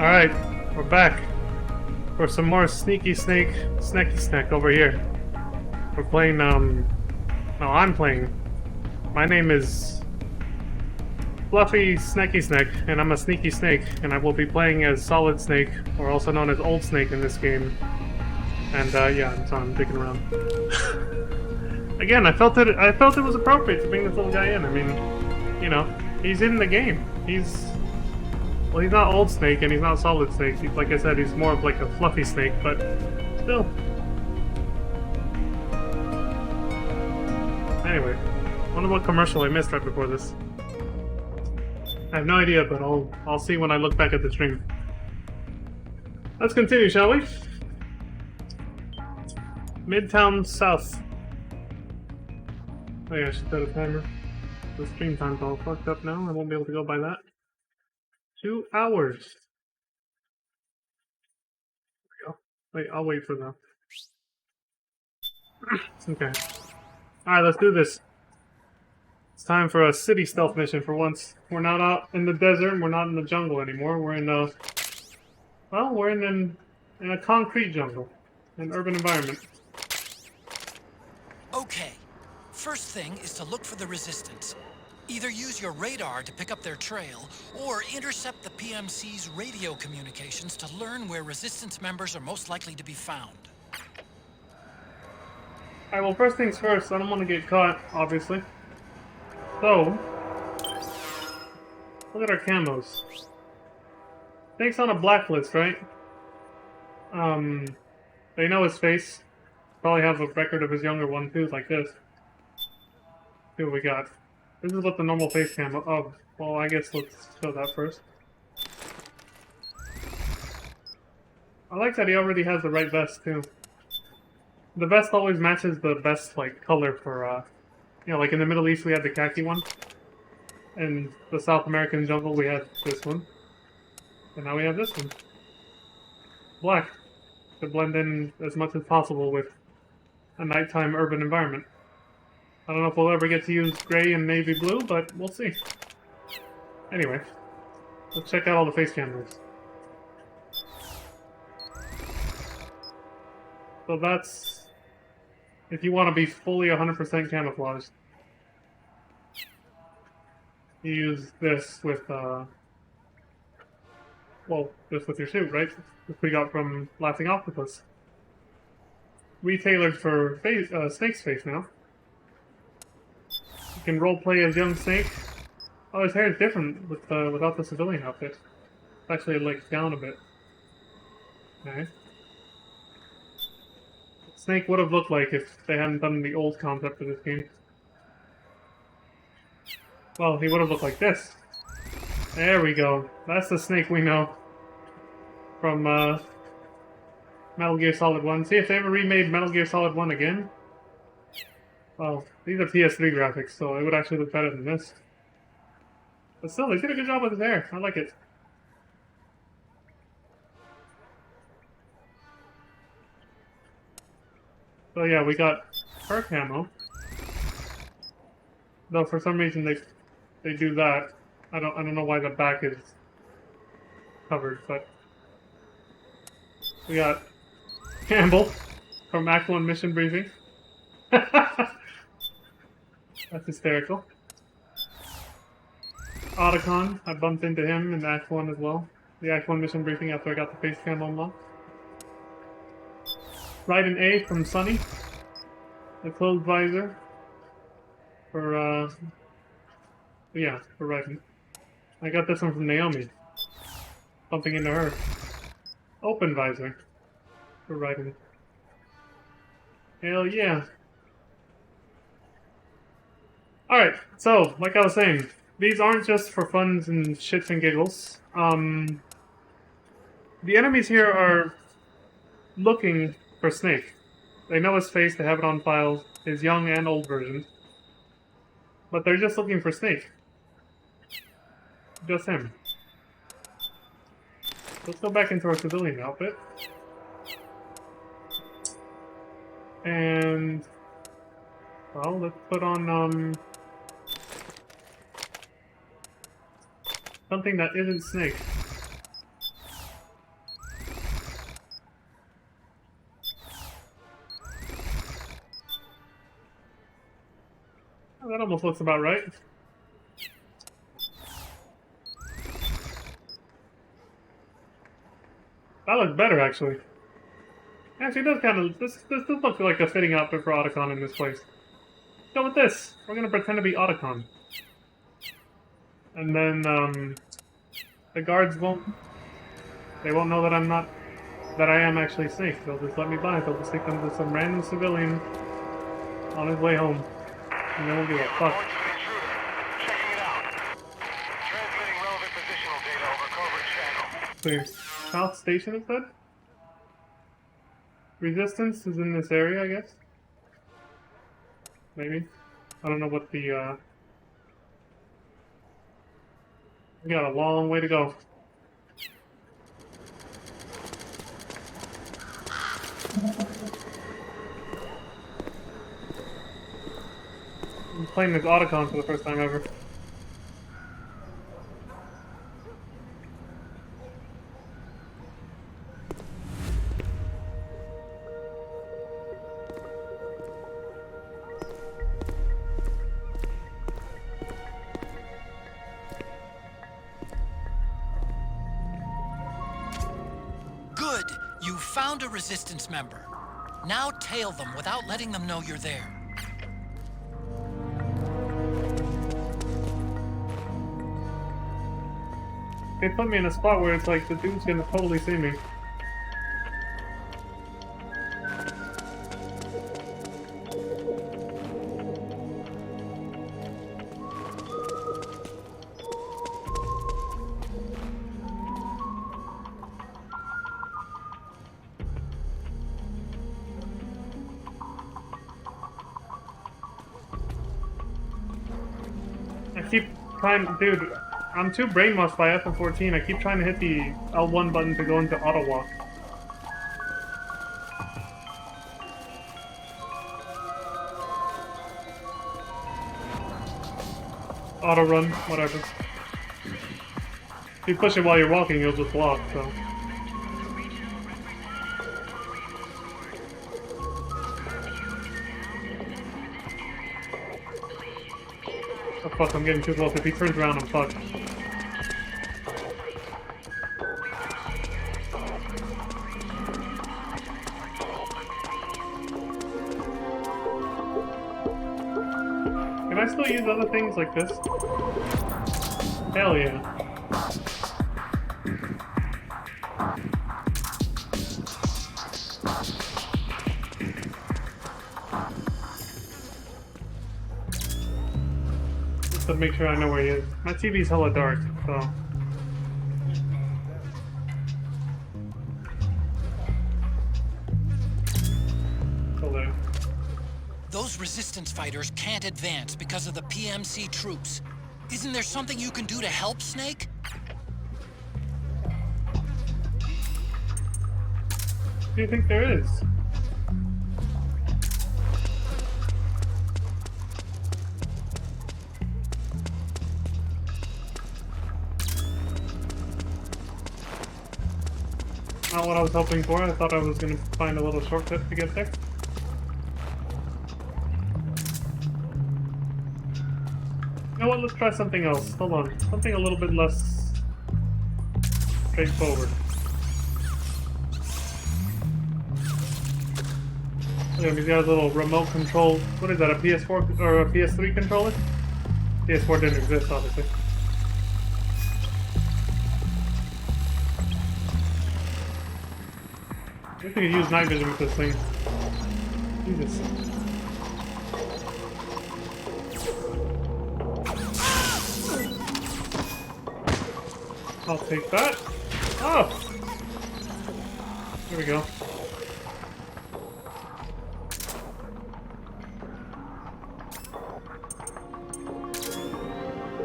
Alright, we're back for some more Sneaky Snake, Snacky Snack over here. We're playing, no, I'm playing. My name is Fluffy Snacky Snack, and I'm a Sneaky Snake, and I will be playing as Solid Snake, or also known as Old Snake in this game. And, yeah, so I'm digging around. Again, I felt it was appropriate to bring this little guy in. I mean, you know, he's in the game. Well, he's not Old Snake, and he's not Solid Snake. Like I said, he's more of like a fluffy snake, but still. Anyway, wonder what commercial I missed right before this. I have no idea, but I'll see when I look back at the stream. Let's continue, shall we? Midtown South. Oh yeah, I should set a timer. The stream time's all fucked up now. I won't be able to go by that. 2 hours. There we go. Wait, I'll wait for that. Okay. Alright, let's do this. It's time for a city stealth mission for once. We're not out in the desert, we're not in the jungle anymore. We're in a... well, we're in a concrete jungle. An urban environment. Okay. First thing is to look for the resistance. Either use your radar to pick up their trail, or intercept the PMC's radio communications to learn where resistance members are most likely to be found. Alright, well, first things first, I don't want to get caught, obviously. So, look at our camos. Snake's on a blacklist, right? They know his face. Probably have a record of his younger one, too, like this. See what we got. This is what the normal face cam. Oh, well, I guess let's show that first. I like that he already has the right vest, too. The vest always matches the best, like, color for, you know, like in the Middle East we had the khaki one. In the South American jungle we had this one. And now we have this one. Black. To blend in as much as possible with a nighttime urban environment. I don't know if we'll ever get to use gray and navy blue, but we'll see. Anyway, let's check out all the face cameras. So that's if you want to be fully 100% camouflaged. You use this with, well, this with your suit, right? Which we got from Laughing Octopus. Retailored for face, Snake's face now. You can roleplay as young Snake. Oh, his hair is different with without the civilian outfit. It's actually like down a bit. Okay. Snake would have looked like if they hadn't done the old concept of this game. Well, he would have looked like this. There we go. That's the Snake we know from Metal Gear Solid 1. See if they ever remade Metal Gear Solid 1 again. Well, these are PS3 graphics, so it would actually look better than this. But still, they did a good job with his hair. I like it. So yeah, we got her camo. Though for some reason they do that. I don't know why the back is covered, but we got Campbell from Act 1 Mission Briefing. That's hysterical. Otacon, I bumped into him in Act 1 as well. The Act 1 Mission Briefing after I got the face cam unlocked. Raiden A from Sunny. The closed visor. For, yeah, for Raiden. I got this one from Naomi. Bumping into her. Open visor. For Raiden. Hell yeah. Alright, so, like I was saying, these aren't just for funs and shits and giggles. The enemies here are looking for Snake. They know his face, they have it on file, his young and old version. But they're just looking for Snake. Just him. Let's go back into our civilian outfit. And... well, let's put on, something that isn't Snake. That almost looks about right. That looks better, actually. Actually, it does kind of... This does look like a fitting outfit for Otacon in this place. Go with this. We're gonna pretend to be Otacon. And then, the guards won't... They won't know that I'm not... That I am actually Snake. They'll just let me by. They'll just take them to some random civilian on his way home. And they won't give a fuck. Clear. South Station is that? Resistance is in this area, I guess? Maybe? I don't know what the, We got a long way to go. I'm playing this Otacon for the first time ever. Good! You found a resistance member. Now tail them without letting them know you're there. They put me in a spot where it's like the dude's gonna totally see me. I keep trying, dude, I'm too brainwashed by F14. I keep trying to hit the L1 button to go into auto walk. Auto run, whatever. If you push it while you're walking, you'll just block, so. Oh fuck, I'm getting too close. If he turns around, I'm fucked. Can I still use other things like this? Hell yeah. Just to make sure I know where he is. My TV's hella dark, so... Still there. Those resistance fighters can't advance because of the PMC troops. Isn't there something you can do to help, Snake? What do you think there is? Not what I was hoping for. I thought I was gonna find a little shortcut to get there. You know what? Let's try something else. Hold on. Something a little bit less straightforward. Yeah, he's got a little remote control. What is that? A PS4 or a PS3 controller? PS4 didn't exist, obviously. I think you could use night vision with this thing. Jesus. I'll take that. Oh! There we go.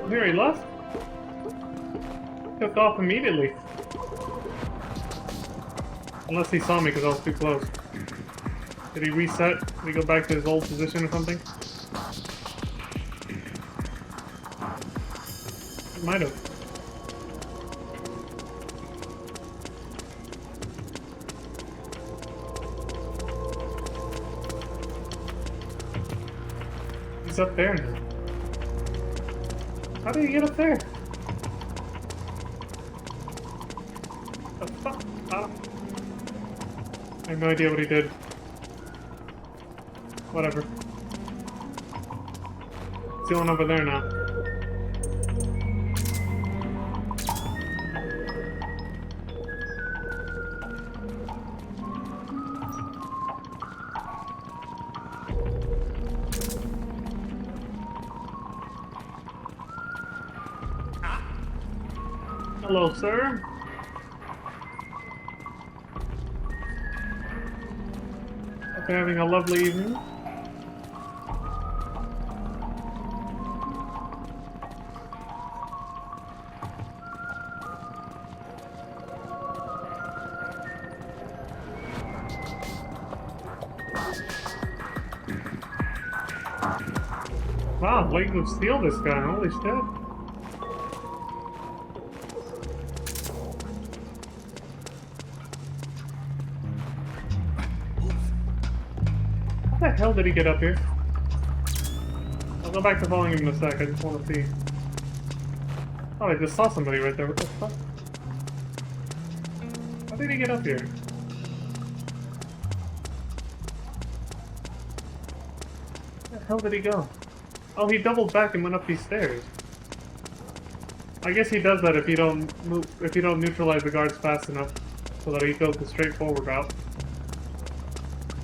Here he left. Took off immediately. Unless he saw me because I was too close. Did he reset? Did he go back to his old position or something? He might have. He's up there now. How did he get up there? The fuck? Oh. I have no idea what he did. Whatever. It's going over there now. Hello, sir. Hope you're having a lovely evening. Wow, waiting to steal this guy. Holy shit. How the hell did he get up here? I'll go back to following him in a sec. I just want to see. Oh, I just saw somebody right there. What the fuck? How did he get up here? Where the hell did he go? Oh, he doubled back and went up these stairs. I guess he does that if you don't move, if you don't neutralize the guards fast enough, so that he goes the straightforward route.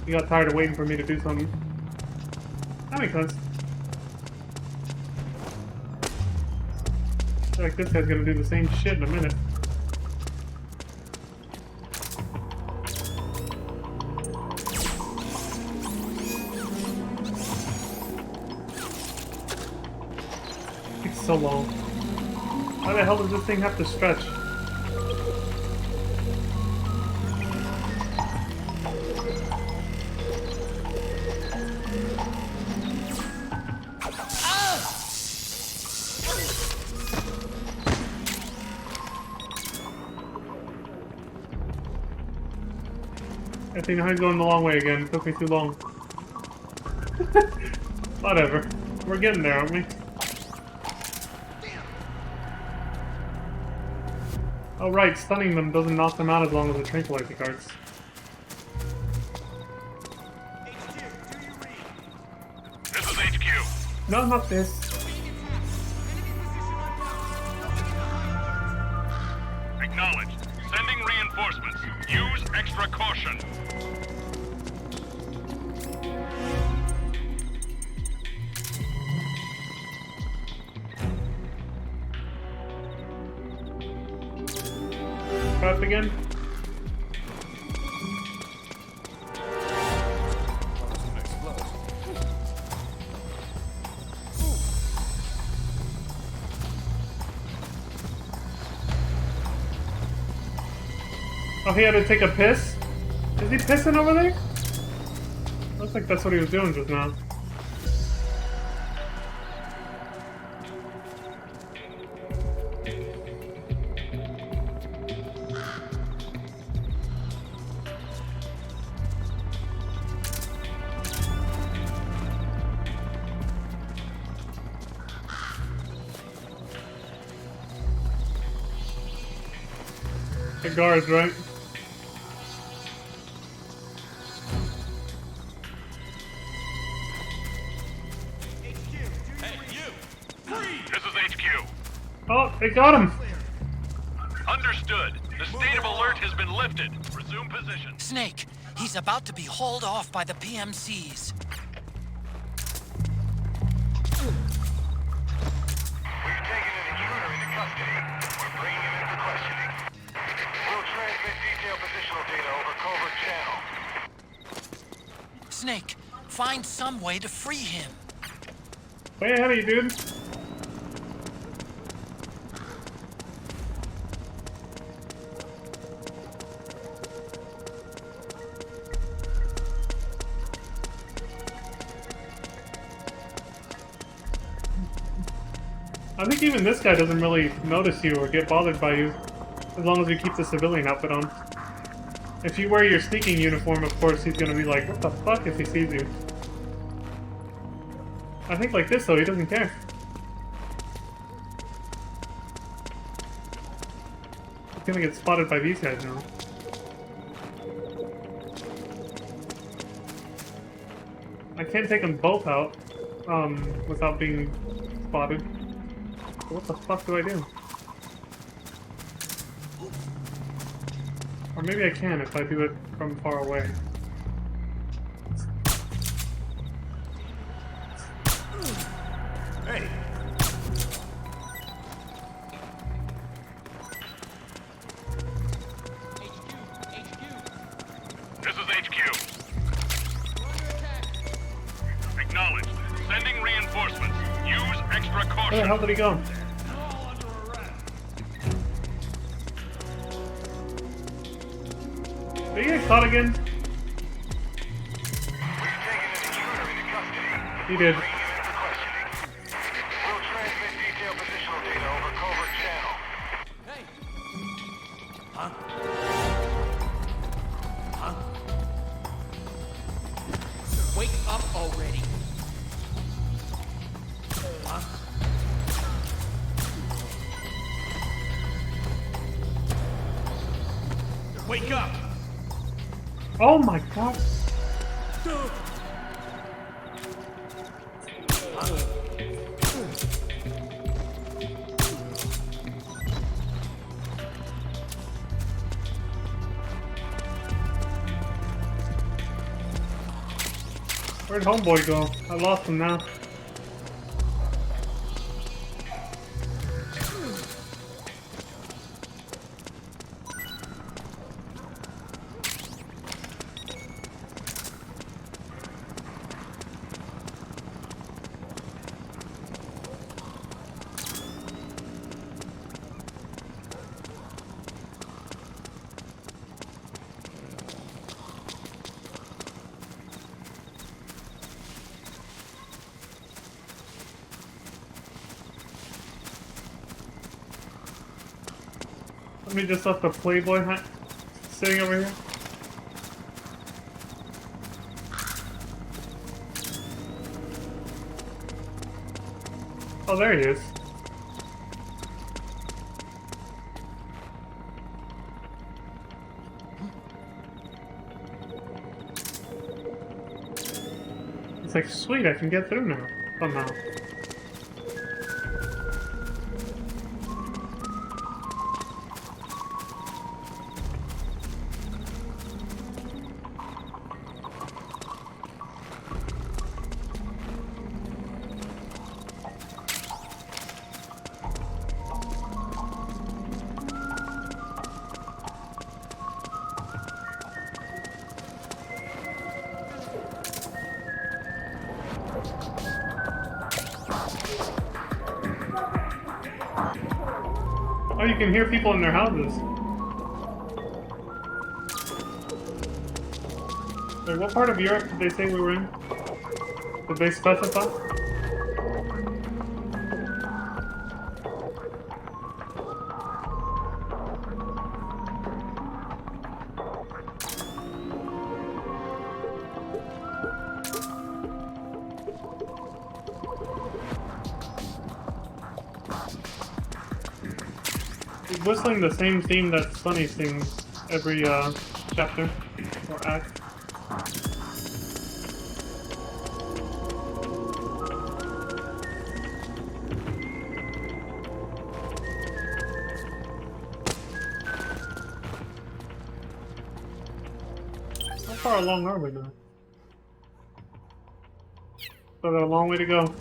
He got tired of waiting for me to do something. That makes sense. I feel like this guy's gonna do the same shit in a minute. It's so long. Why the hell does this thing have to stretch? I think I'm going the long way again. It took me too long. Whatever. We're getting there, aren't we? Oh right, stunning them doesn't knock them out as long as the tranquilizer guards. This is HQ. No, not this. Acknowledged. Sending reinforcements. Use extra caution. Trapped again? Oh, he had to take a piss? Is he pissing over there? Looks like that's what he was doing just now. The guards, right? This is HQ. Oh, they got him! Understood. The state of alert has been lifted. Resume position. Snake, he's about to be hauled off by the PMCs. We've taken an intruder into custody. We're bringing him in for questioning. We'll transmit detailed positional data over covert channel. Snake, find some way to free him. Way ahead of you, dude. I think even this guy doesn't really notice you or get bothered by you, as long as you keep the civilian outfit on. If you wear your sneaking uniform, of course, he's gonna be like, what the fuck, if he sees you. I think like this, though, he doesn't care. I'm gonna get spotted by these guys now. I can't take them both out, without being spotted. What the fuck do I do? Or maybe I can if I do it from far away. Hey! This is HQ. Acknowledged. Sending reinforcements. Use extra Where the caution. hell did he go? Did he get caught again? We've taken an intruder into custody. He did. Bringing him in for questioning. We'll transmit detailed positional data over covert channel. Wake up already. Wake up! Oh my god! Where'd homeboy go? I lost him now. Let me just left the Playboy hat sitting over here. Oh, there he is. It's like, sweet, I can get through now, somehow. Oh, you can hear people in their houses. Wait, what part of Europe did they say we were in? Did they specify? He's whistling the same theme that Sunny sings every chapter or act. How far along are we now? So got a long way to go.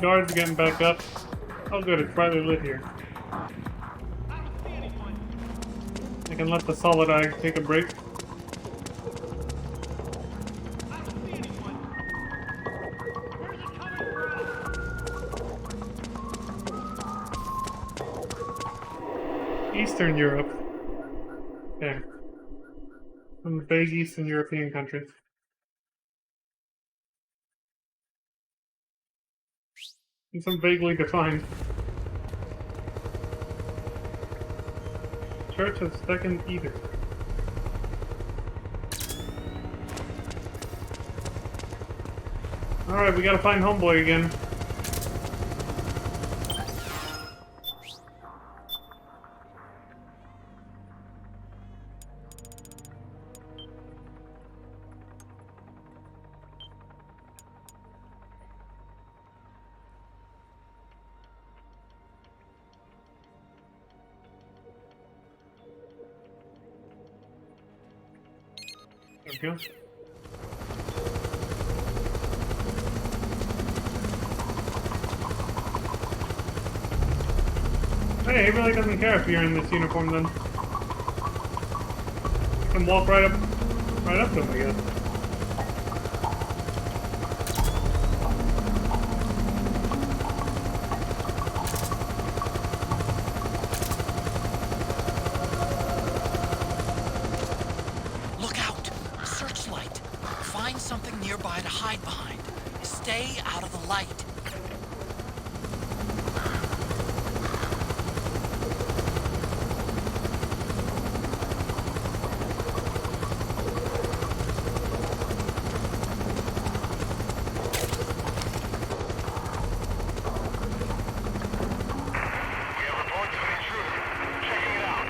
Guards getting back up. Oh good, it's brightly lit here. I can let the solid eye take a break. Eastern Europe. Yeah. Some vague Eastern European countries. And some vaguely defined. Church of Second Edict. Alright, we gotta find Homeboy again. There we go. Hey, he really doesn't care if you're in this uniform then. You can walk right up to him, I guess. Look out! Searchlight! Find something nearby to hide behind. Stay out of the light. We have reports of an intruder. Checking it out.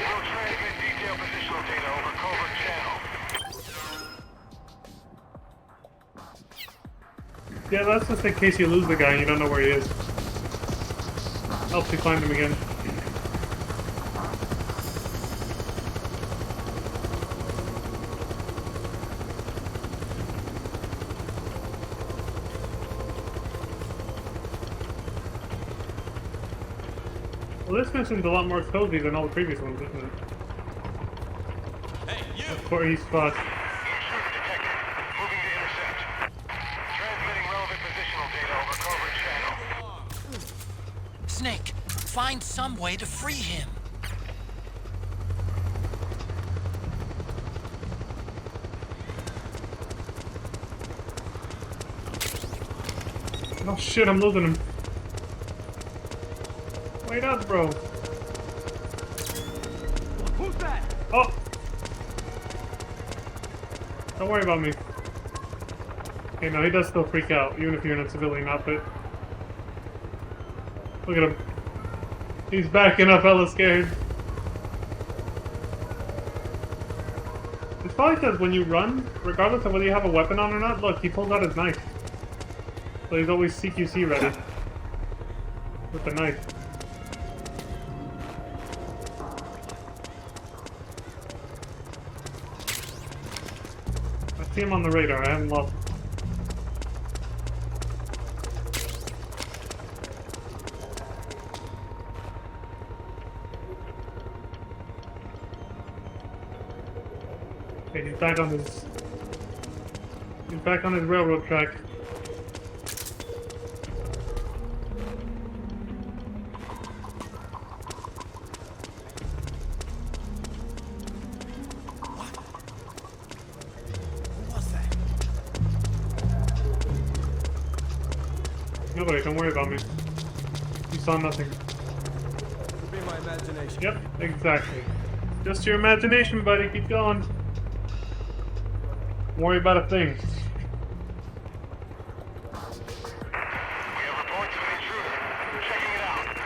We'll transmit detailed positional data over covert channel. Yeah, that's just in case you lose the guy and you don't know where he is. Helps you find him again. Well, this mission's a lot more cozy than all the previous ones, isn't it? Hey, you! For East Spot. Intruder detected. Moving to intercept. Transmitting relevant positional data over covert channel. Snake, find some way to free him. Oh shit, I'm losing him. Wait up, bro. Who's that? Oh! Don't worry about me. Okay, no, he does still freak out, even if you're in a civilian outfit. Look at him. He's backing up hella scared. It's probably because when you run, regardless of whether you have a weapon on or not, look, he pulls out his knife. So he's always CQC ready. With the knife. I see him on the radar, I haven't lost him. Okay, he's back on his railroad track. Who was that? Nobody, don't worry about me. You saw nothing. Could be my imagination. Yep, exactly. Just your imagination, buddy. Keep going. Don't worry about a thing. We have reports of an intruder. Checking it out.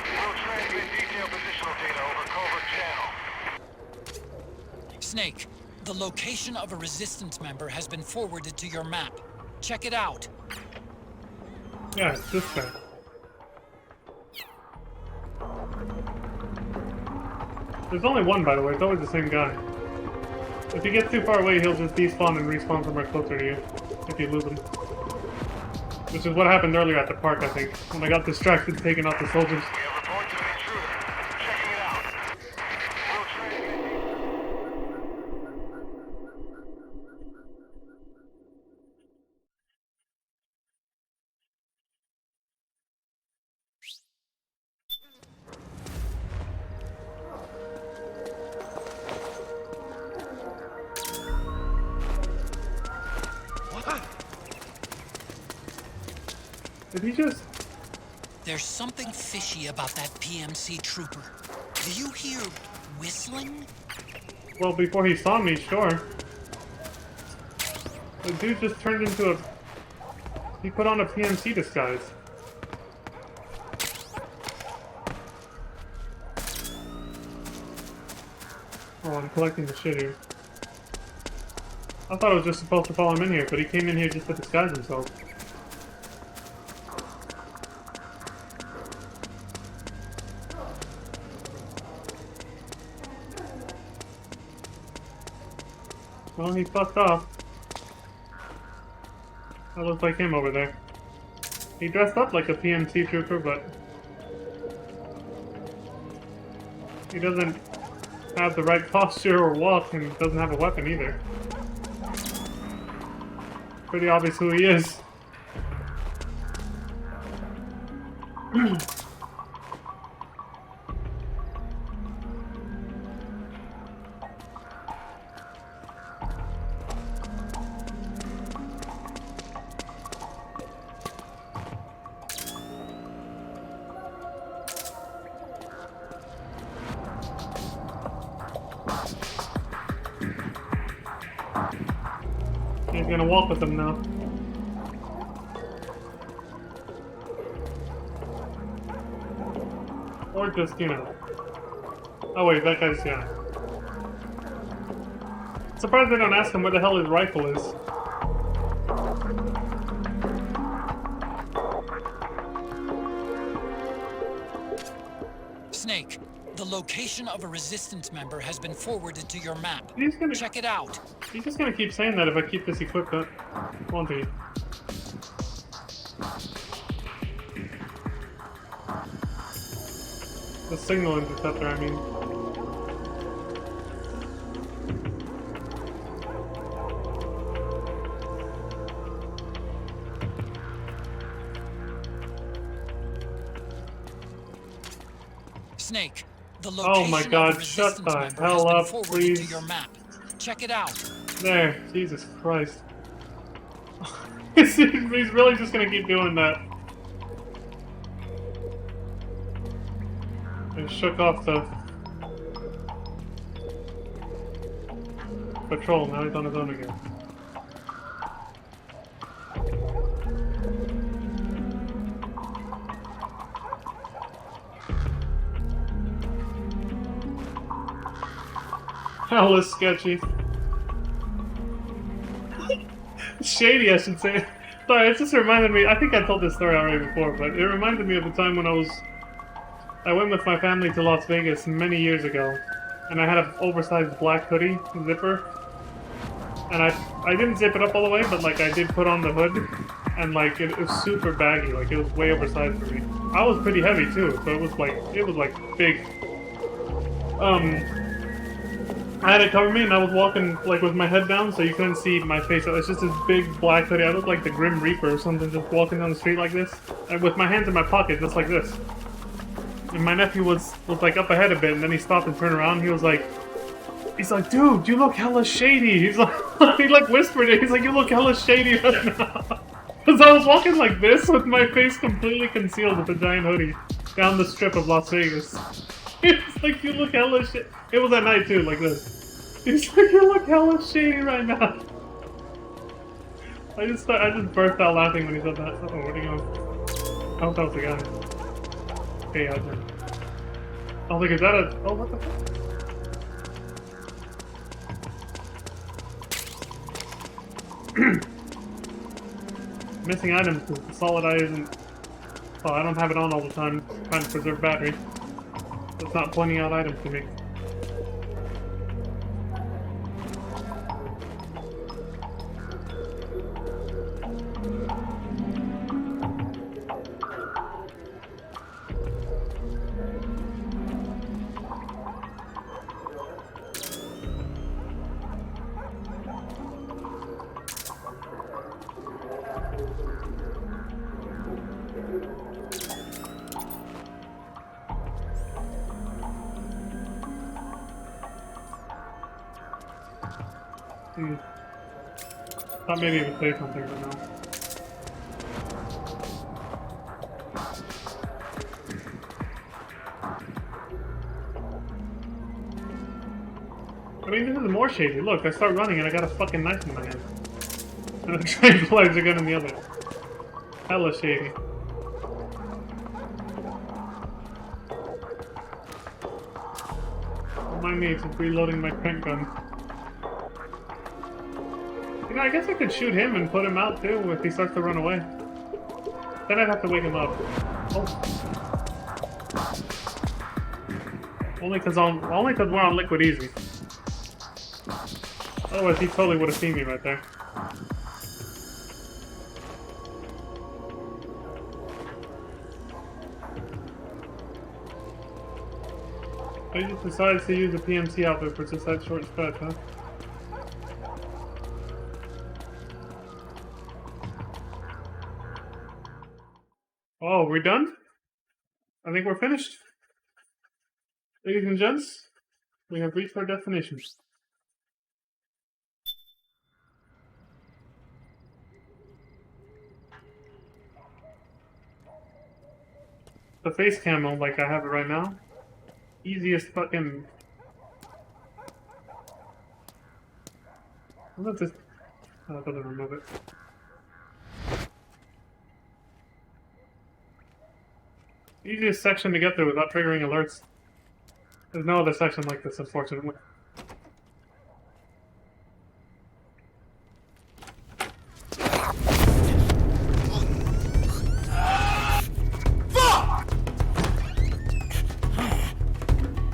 We'll transmit detailed positional data over covert channel. Snake, the location of a resistance member has been forwarded to your map. Check it out. Yeah, it's this guy. There's only one, by the way. It's always the same guy. If you get too far away, he'll just despawn and respawn somewhere closer to you. If you lose him. Which is what happened earlier at the park, I think, when I got distracted taking out the soldiers. We have reports of an intruder. Checking it out. We'll transmit. Did he just... There's something fishy about that PMC trooper. Do you hear whistling? Well, before he saw me, sure. The dude just turned into a... He put on a PMC disguise. Oh, I'm collecting the shit here. I thought I was just supposed to follow him in here, but he came in here just to disguise himself. Well, he fucked off. That looks like him over there. He dressed up like a PMC trooper, but... he doesn't have the right posture or walk, and doesn't have a weapon either. Pretty obvious who he is. He's gonna walk with them now. Or just, you know... Oh wait, that guy's, yeah. Surprised they don't ask him where the hell his rifle is. Snake, the location of a resistance member has been forwarded to your map. He's gonna... Check it out. He's just gonna keep saying that if I keep this equipped up, won't he? The signal interceptor, I mean. Snake, the Oh location my of God, a shut resistance the member hell has been up, forwarded please. to your map. Check it out. There, Jesus Christ. He's really just gonna keep doing that. And shook off the patrol, now he's on his own again. Hella sketchy. Shady, I should say. Sorry, it just reminded me, I think I told this story already before, but it reminded me of the time when I went with my family to Las Vegas many years ago, and I had an oversized black hoodie, zipper, and I didn't zip it up all the way, but like I did put on the hood, and like it was super baggy, like it was way oversized for me. I was pretty heavy too, so it was like big. I had it cover me, and I was walking like with my head down, so you couldn't see my face. It's just this big black hoodie. I looked like the Grim Reaper or something, just walking down the street like this, and with my hands in my pocket, just like this. And my nephew was like up ahead a bit, and then he stopped and turned around. He's like, dude, you look hella shady. He's like, he like whispered it. He's like, you look hella shady right now. Because I was walking like this with my face completely concealed with a giant hoodie down the strip of Las Vegas. It's like, you look hella shady. It was at night too, like this. He's like, you look hella shady right now. I just burst out laughing when he said that. Oh, where'd he go? I hope that was the guy. Hey, out there. Oh, look, is that a... Oh, what the fuck? Missing items because the solid eye isn't... Oh, I don't have it on all the time. Trying to preserve battery. It's not pointing out items to me. Hmm. Thought maybe it would say something, but no. I mean, this is more shady. Look, I start running and I got a fucking knife in my hand. And a giant laser gun in the other. Hella shady. Don't mind me, just reloading my crank gun. You know, I guess I could shoot him and put him out too if he starts to run away. Then I'd have to wake him up. Oh. Only because we're on liquid easy. Otherwise, he totally would have seen me right there. I just decided to use a PMC outfit for just that short stretch, huh? Oh, we're done? I think we're finished. Ladies and gents, we have reached our destination. The face camo, like I have it right now. Easiest fucking... I'm not just... Oh, it doesn't remove it. Easiest section to get through without triggering alerts. There's no other section like this, unfortunately.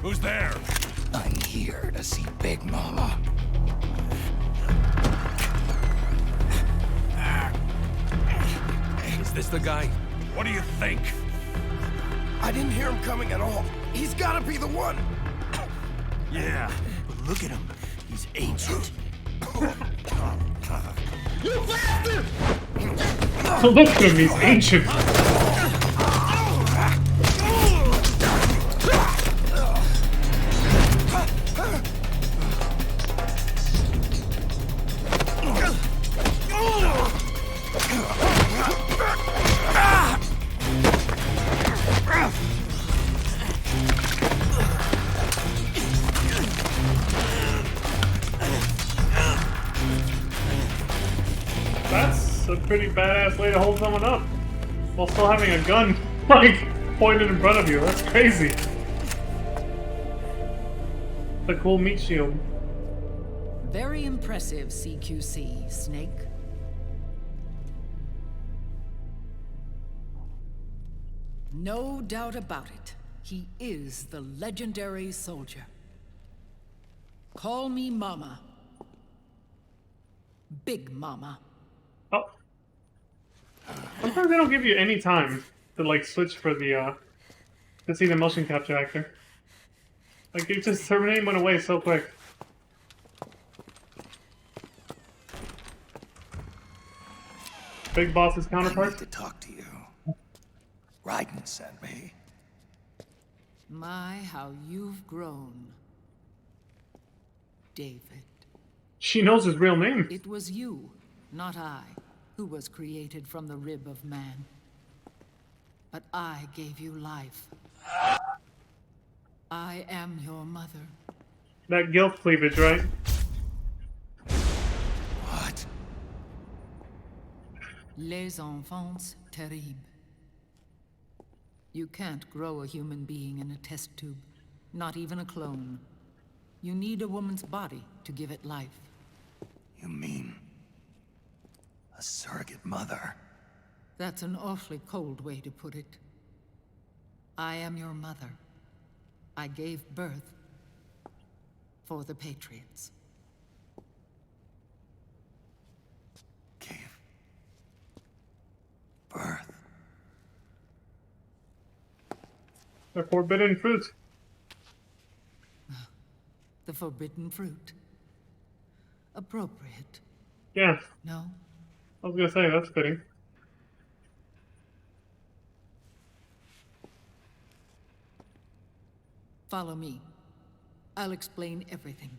Who's there? I'm here to see Big Mama. Is this the guy? What do you think? I didn't hear him coming at all. He's gotta be the one. Yeah, but look at him. He's ancient. You bastard! Look at him, he's ancient. That's a pretty badass way to hold someone up while still having a gun, like, pointed in front of you. That's crazy. The cool meat shield. Very impressive, CQC, Snake. No doubt about it. He is the legendary soldier. Call me Mama. Big Mama. Oh. Sometimes they don't give you any time to, like, switch for the, to see the motion capture actor. Like, it just, her name went away so quick. Big Boss's I counterpart? need to talk to you. Raiden sent me. My, how you've grown. David. She knows his real name. It was you, not I, who was created from the rib of man. But I gave you life. I am your mother. That guilt cleavage, right? What? Les enfants terribles. You can't grow a human being in a test tube, not even a clone. You need a woman's body to give it life. You mean... a surrogate mother? That's an awfully cold way to put it. I am your mother. I gave birth for the Patriots. Gave... birth? The forbidden fruit. The forbidden fruit. Appropriate. Yeah, No? I was gonna say, that's fitting. Follow me. I'll explain everything.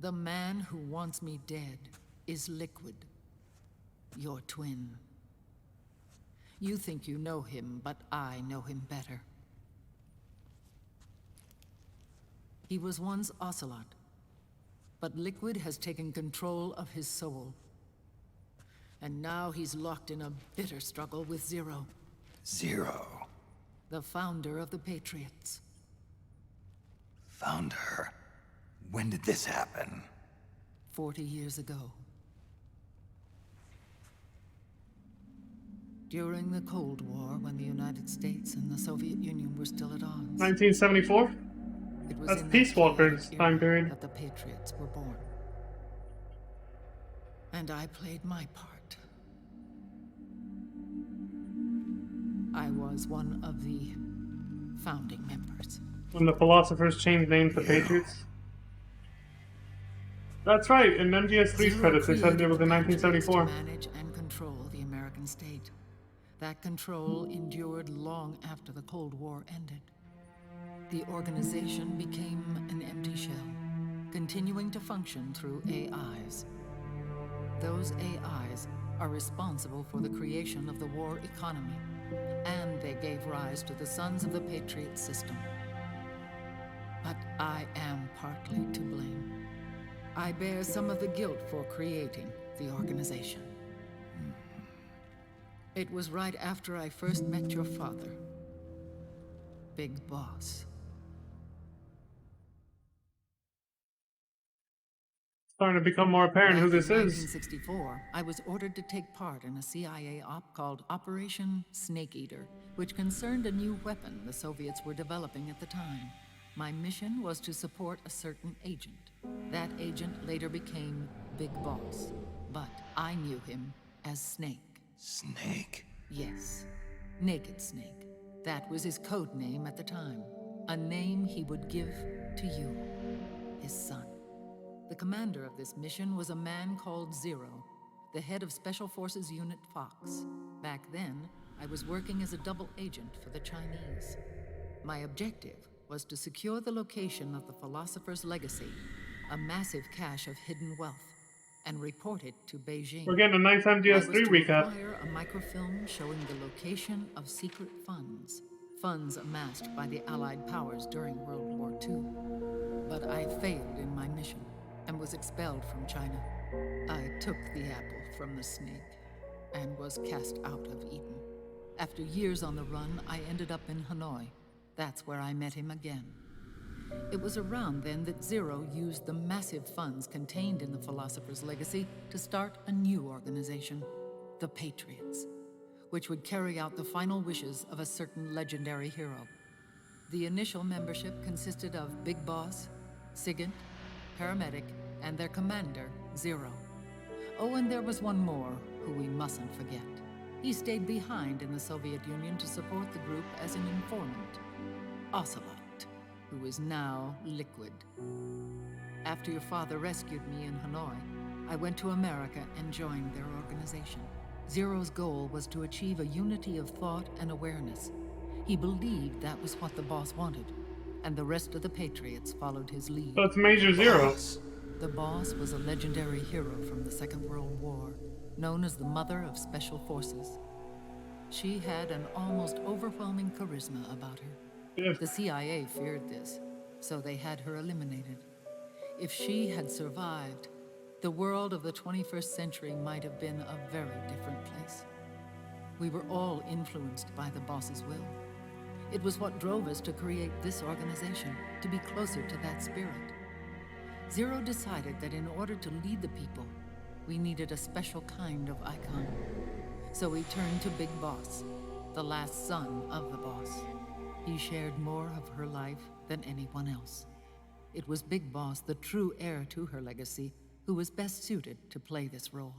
The man who wants me dead is Liquid, your twin. You think you know him, but I know him better. He was once Ocelot, but Liquid has taken control of his soul. And now he's locked in a bitter struggle with Zero, Zero. the founder of the Patriots. Found her. When did this happen? 40 years ago. During the Cold War, when the United States and the Soviet Union were still at odds. 1974? It was That's in Peace that Walker's chaotic time era period. that the Patriots were born. And I played my part. I was one of the founding members. When the philosophers changed names to Patriots? That's right, in MGS3's credits they said it was in 1974. To manage and control the American state. That control endured long after the Cold War ended. The organization became an empty shell, continuing to function through AIs. Those AIs are responsible for the creation of the war economy, and they gave rise to the Sons of the Patriot system. But I am partly to blame. I bear some of the guilt for creating the organization. It was right after I first met your father, Big Boss. Starting to become more apparent who this Back in is. 1964, I was ordered to take part in a CIA op called Operation Snake Eater, which concerned a new weapon the Soviets were developing at the time. My mission was to support a certain agent. That agent later became Big Boss, but I knew him as Snake. Snake? Yes, Naked Snake. That was his code name at the time. A name he would give to you, his son. The commander of this mission was a man called Zero, the head of Special Forces Unit Fox. Back then, I was working as a double agent for the Chinese. My objective was to secure the location of the Philosopher's Legacy, a massive cache of hidden wealth, and report it to Beijing. We're getting a nice I was MGS3 to recap. acquire a microfilm showing the location of secret funds amassed by the Allied powers during World War II. But I failed in my mission and was expelled from China. I took the apple from the snake and was cast out of Eden. After years on the run, I ended up in Hanoi. That's where I met him again. It was around then that Zero used the massive funds contained in the Philosopher's Legacy to start a new organization, the Patriots, which would carry out the final wishes of a certain legendary hero. The initial membership consisted of Big Boss, Sigint, Paramedic, and their commander, Zero. Oh, and there was one more who we mustn't forget. He stayed behind in the Soviet Union to support the group as an informant, Ocelot, who is now Liquid. After your father rescued me in Hanoi, I went to America and joined their organization. Zero's goal was to achieve a unity of thought and awareness. He believed that was what the boss wanted, and the rest of the Patriots followed his lead. So it's Major Zero. The boss was a legendary hero from the Second World War, known as the Mother of Special Forces. She had an almost overwhelming charisma about her. If The CIA feared this, so they had her eliminated. If she had survived, the world of the 21st century might have been a very different place. We were all influenced by the boss's will. It was what drove us to create this organization, to be closer to that spirit. Zero decided that in order to lead the people, we needed a special kind of icon. So we turned to Big Boss, the last son of the boss. He shared more of her life than anyone else. It was Big Boss, the true heir to her legacy, who was best suited to play this role.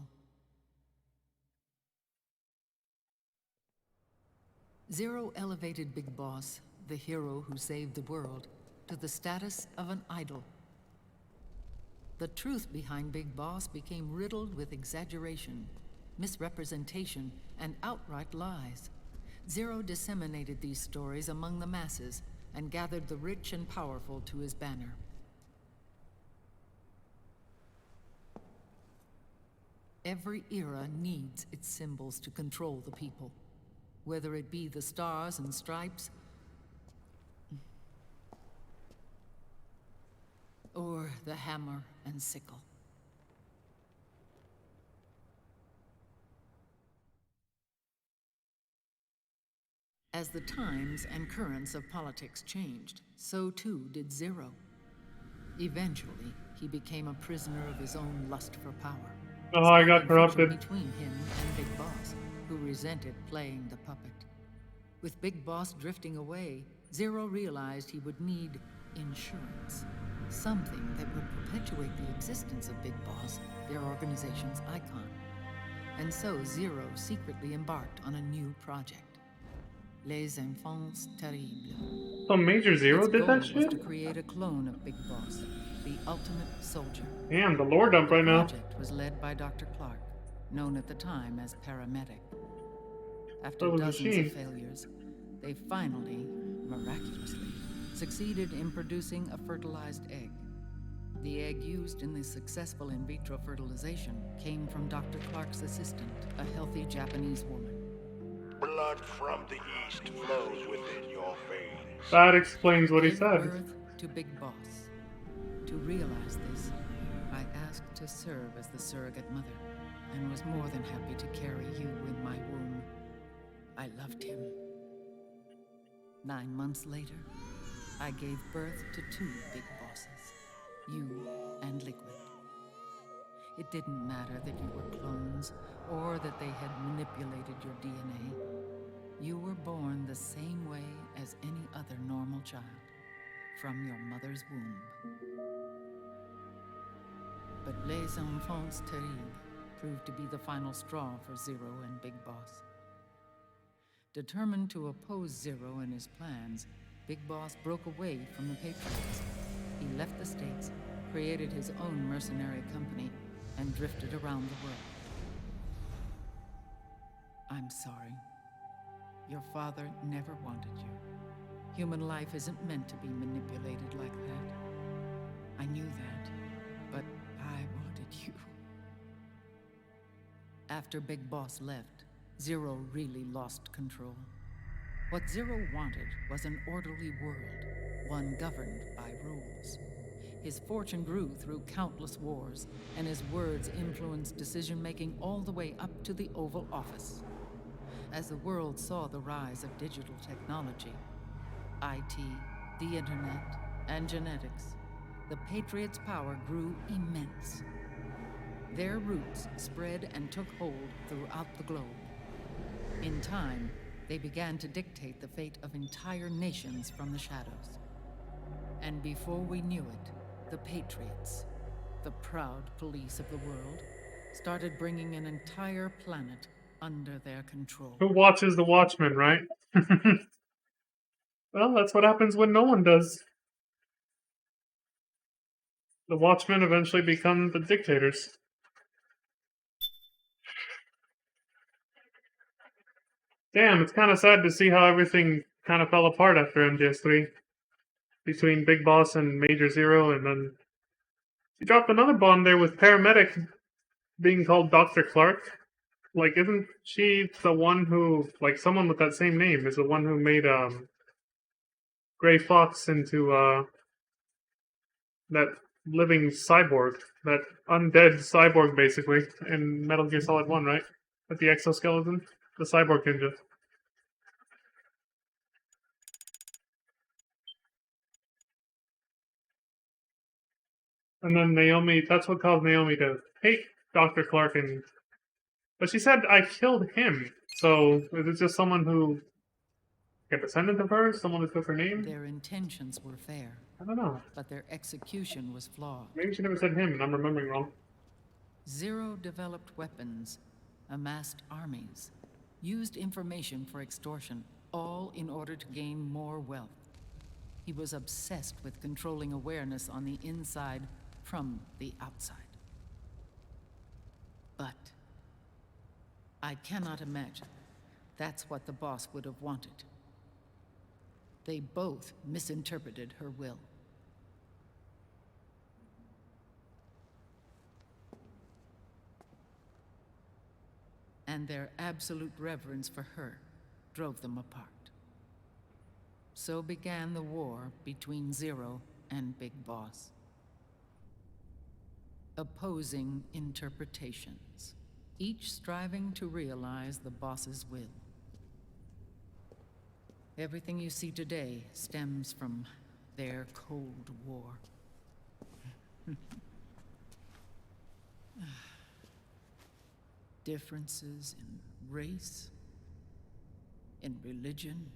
Zero elevated Big Boss, the hero who saved the world, to the status of an idol. The truth behind Big Boss became riddled with exaggeration, misrepresentation, and outright lies. Zero disseminated these stories among the masses and gathered the rich and powerful to his banner. Every era needs its symbols to control the people. Whether it be the stars and stripes, or the hammer and sickle. As the times and currents of politics changed, so too did Zero. Eventually, he became a prisoner of his own lust for power. Oh, I got sparking friction corrupted. between him and Big Boss, who resented playing the puppet. With Big Boss drifting away, Zero realized he would need insurance. Something that would perpetuate the existence of Big Boss, their organization's icon. And so Zero secretly embarked on a new project. Les Enfants Terribles. So Major Zero Its did goal that was shit? to create a clone of Big Boss, the ultimate soldier. Damn, the lore dump The right now. project was led by Dr. Clark, known at the time as Paramedic. After So was dozens she. of failures, they finally, miraculously, succeeded in producing a fertilized egg. The egg used in the successful in vitro fertilization came from Dr. Clark's assistant, a healthy Japanese woman. Blood from the east flows within your veins. That explains what he Gave said. birth to Big Boss. To realize this, I asked to serve as the surrogate mother, and was more than happy to carry you in my womb. I loved him. 9 months later, I gave birth to 2 Big Bosses, you and Liquid. It didn't matter that you were clones, or that they had manipulated your DNA. You were born the same way as any other normal child, from your mother's womb. But Les Enfants Terribles proved to be the final straw for Zero and Big Boss. Determined to oppose Zero and his plans, Big Boss broke away from the Patriots. He left the States, created his own mercenary company, and drifted around the world. I'm sorry. Your father never wanted you. Human life isn't meant to be manipulated like that. I knew that, but I wanted you. After Big Boss left, Zero really lost control. What Zero wanted was an orderly world, one governed by rules. His fortune grew through countless wars, and his words influenced decision-making all the way up to the Oval Office. As the world saw the rise of digital technology, IT, the internet, and genetics, the Patriots' power grew immense. Their roots spread and took hold throughout the globe. In time, they began to dictate the fate of entire nations from the shadows. And before we knew it, the Patriots, the proud police of the world, started bringing an entire planet under their control. Who watches the Watchmen, right? Well, that's what happens when no one does. The Watchmen eventually become the dictators. Damn, it's kind of sad to see how everything kind of fell apart after MGS3. Between Big Boss and Major Zero, and then she dropped another bomb there with Paramedic being called Dr. Clark. Like, isn't she the one who, like, someone with that same name is the one who made, Gray Fox into, that living cyborg, that undead cyborg, basically, in Metal Gear Solid 1, right? With the exoskeleton? The cyborg ninja. And then Naomi, that's what caused Naomi to hate Dr. Clark, and but she said, I killed him. So, is it just someone who, a descendant of hers? Someone who took her name? Their intentions were fair, I don't know. but their execution was flawed. Maybe she never said him, and I'm remembering wrong. Zero developed weapons, amassed armies, used information for extortion, all in order to gain more wealth. He was obsessed with controlling awareness on the inside from the outside. But I cannot imagine that's what the boss would have wanted. They both misinterpreted her will. and their absolute reverence for her drove them apart. So began the war between Zero and Big Boss. Opposing interpretations, each striving to realize the boss's will. Everything you see today stems from their Cold War. Differences in race, in religion,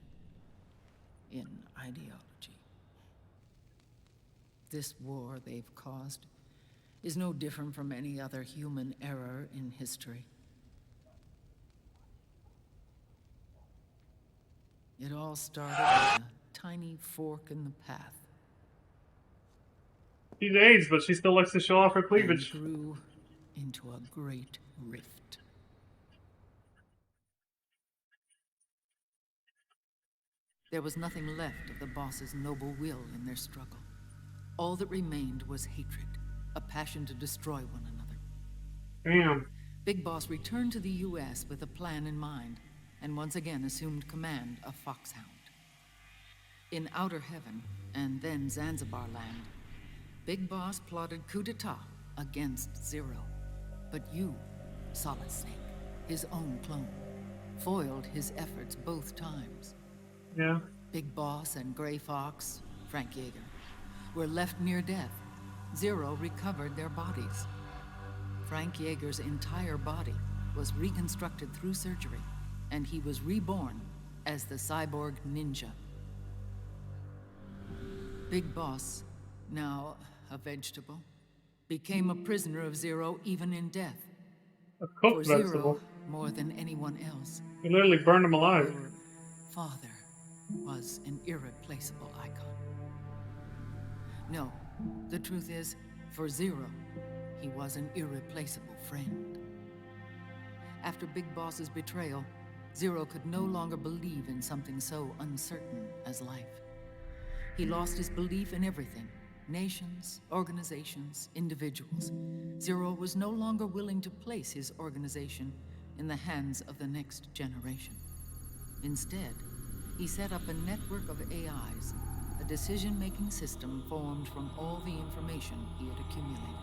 in ideology. This war they've caused is no different from any other human error in history. It all started with a tiny fork in the path. She's aged, but she still likes to show off her cleavage. And grew into a great rift. There was nothing left of the boss's noble will in their struggle. All that remained was hatred, a passion to destroy one another. Damn. Big Boss returned to the U.S. with a plan in mind, and once again assumed command of Foxhound. In Outer Heaven, and then Zanzibar Land, Big Boss plotted coup d'etat against Zero. But you, Solid Snake, his own clone, foiled his efforts both times. Yeah. Big Boss and Gray Fox, Frank Yeager, were left near death. Zero recovered their bodies. Frank Yeager's entire body was reconstructed through surgery, and he was reborn as the cyborg ninja. Big Boss, now a vegetable, became a prisoner of Zero even in death. A For cooked Zero, vegetable. more than anyone else, You literally burned him alive. your father was an irreplaceable icon. No, the truth is, for Zero, he was an irreplaceable friend. After Big Boss's betrayal, Zero could no longer believe in something so uncertain as life. He lost his belief in everything. Nations, organizations, individuals. Zero was no longer willing to place his organization in the hands of the next generation. Instead, he set up a network of AIs, a decision-making system formed from all the information he had accumulated.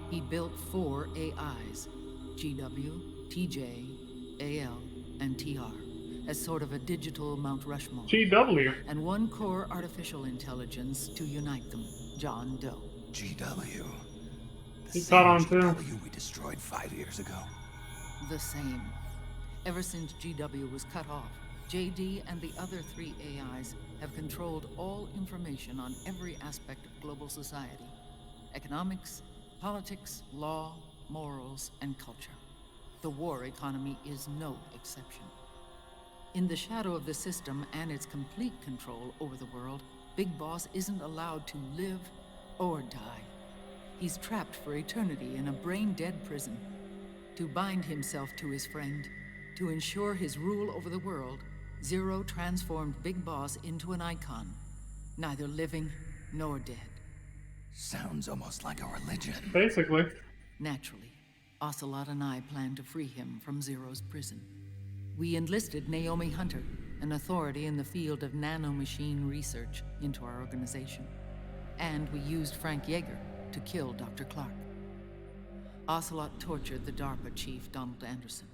He built 4 AIs, GW, TJ, AL, and TR, as sort of a digital Mount Rushmore. GW. And 1 core artificial intelligence to unite them, John Doe. GW. He caught on too. GW we destroyed 5 years ago. The same. Ever since GW was cut off, JD and the other 3 AIs have controlled all information on every aspect of global society. Economics, politics, law, morals, and culture. The war economy is no exception. In the shadow of the system and its complete control over the world, Big Boss isn't allowed to live or die. He's trapped for eternity in a brain-dead prison. To bind himself to his friend, to ensure his rule over the world, Zero transformed Big Boss into an icon, neither living nor dead. Sounds almost like a religion. Basically. Naturally, Ocelot and I planned to free him from Zero's prison. We enlisted Naomi Hunter, an authority in the field of nanomachine research, into our organization. And we used Frank Yeager to kill Dr. Clark. Ocelot tortured the DARPA chief, Donald Anderson,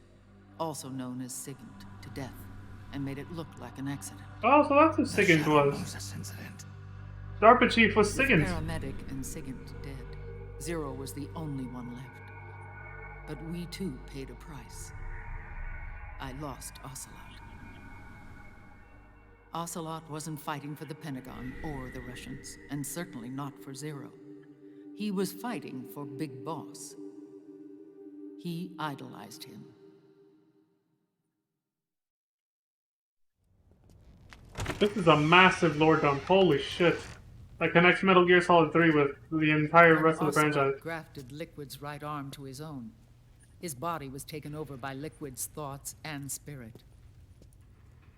also known as Sigint, to death, and made it look like an accident. Oh, so that's what Sigint was. Moses incident. DARPA chief was With Sigint. Paramedic and Sigint dead, Zero was the only one left. But we too paid a price. I lost Ocelot. Ocelot wasn't fighting for the Pentagon or the Russians, and certainly not for Zero. He was fighting for Big Boss. He idolized him. This is a massive lore dump. Holy shit. That connects Metal Gear Solid 3 with the entire And rest of the Ocelot franchise. grafted Liquid's right arm to his own. His body was taken over by Liquid's thoughts and spirit.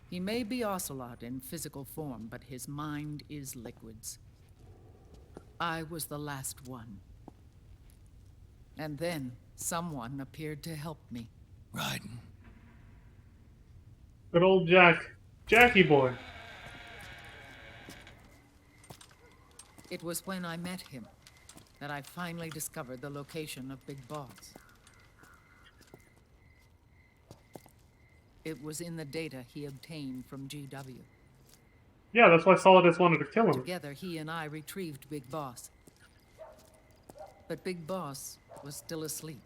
He may be Ocelot in physical form, but his mind is Liquid's. I was the last one. And then someone appeared to help me. Raiden. Good old Jackie boy. It was when I met him that I finally discovered the location of Big Boss. It was in the data he obtained from GW. Yeah, that's why Solidus wanted to kill him. Together, he and I retrieved Big Boss. But Big Boss was still asleep,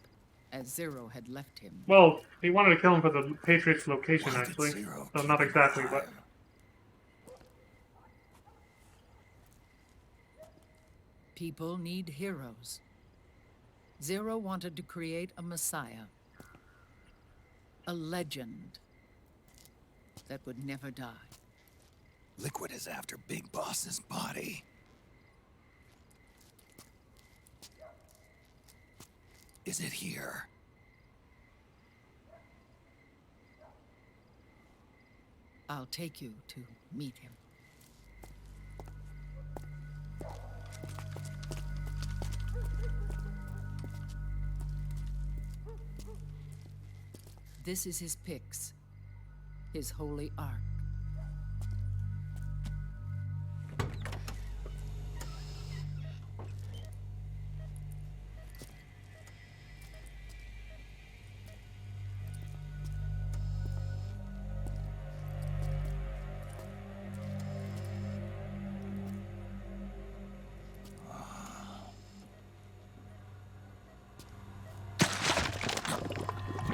as Zero had left him. Well, he wanted to kill him for the Patriots location, Why did actually. Zero So keep not him exactly, but... alive? People need heroes. Zero wanted to create a messiah. A legend that would never die. Liquid is after Big Boss's body. Is it here? I'll take you to meet him. This is his pyx, his holy ark.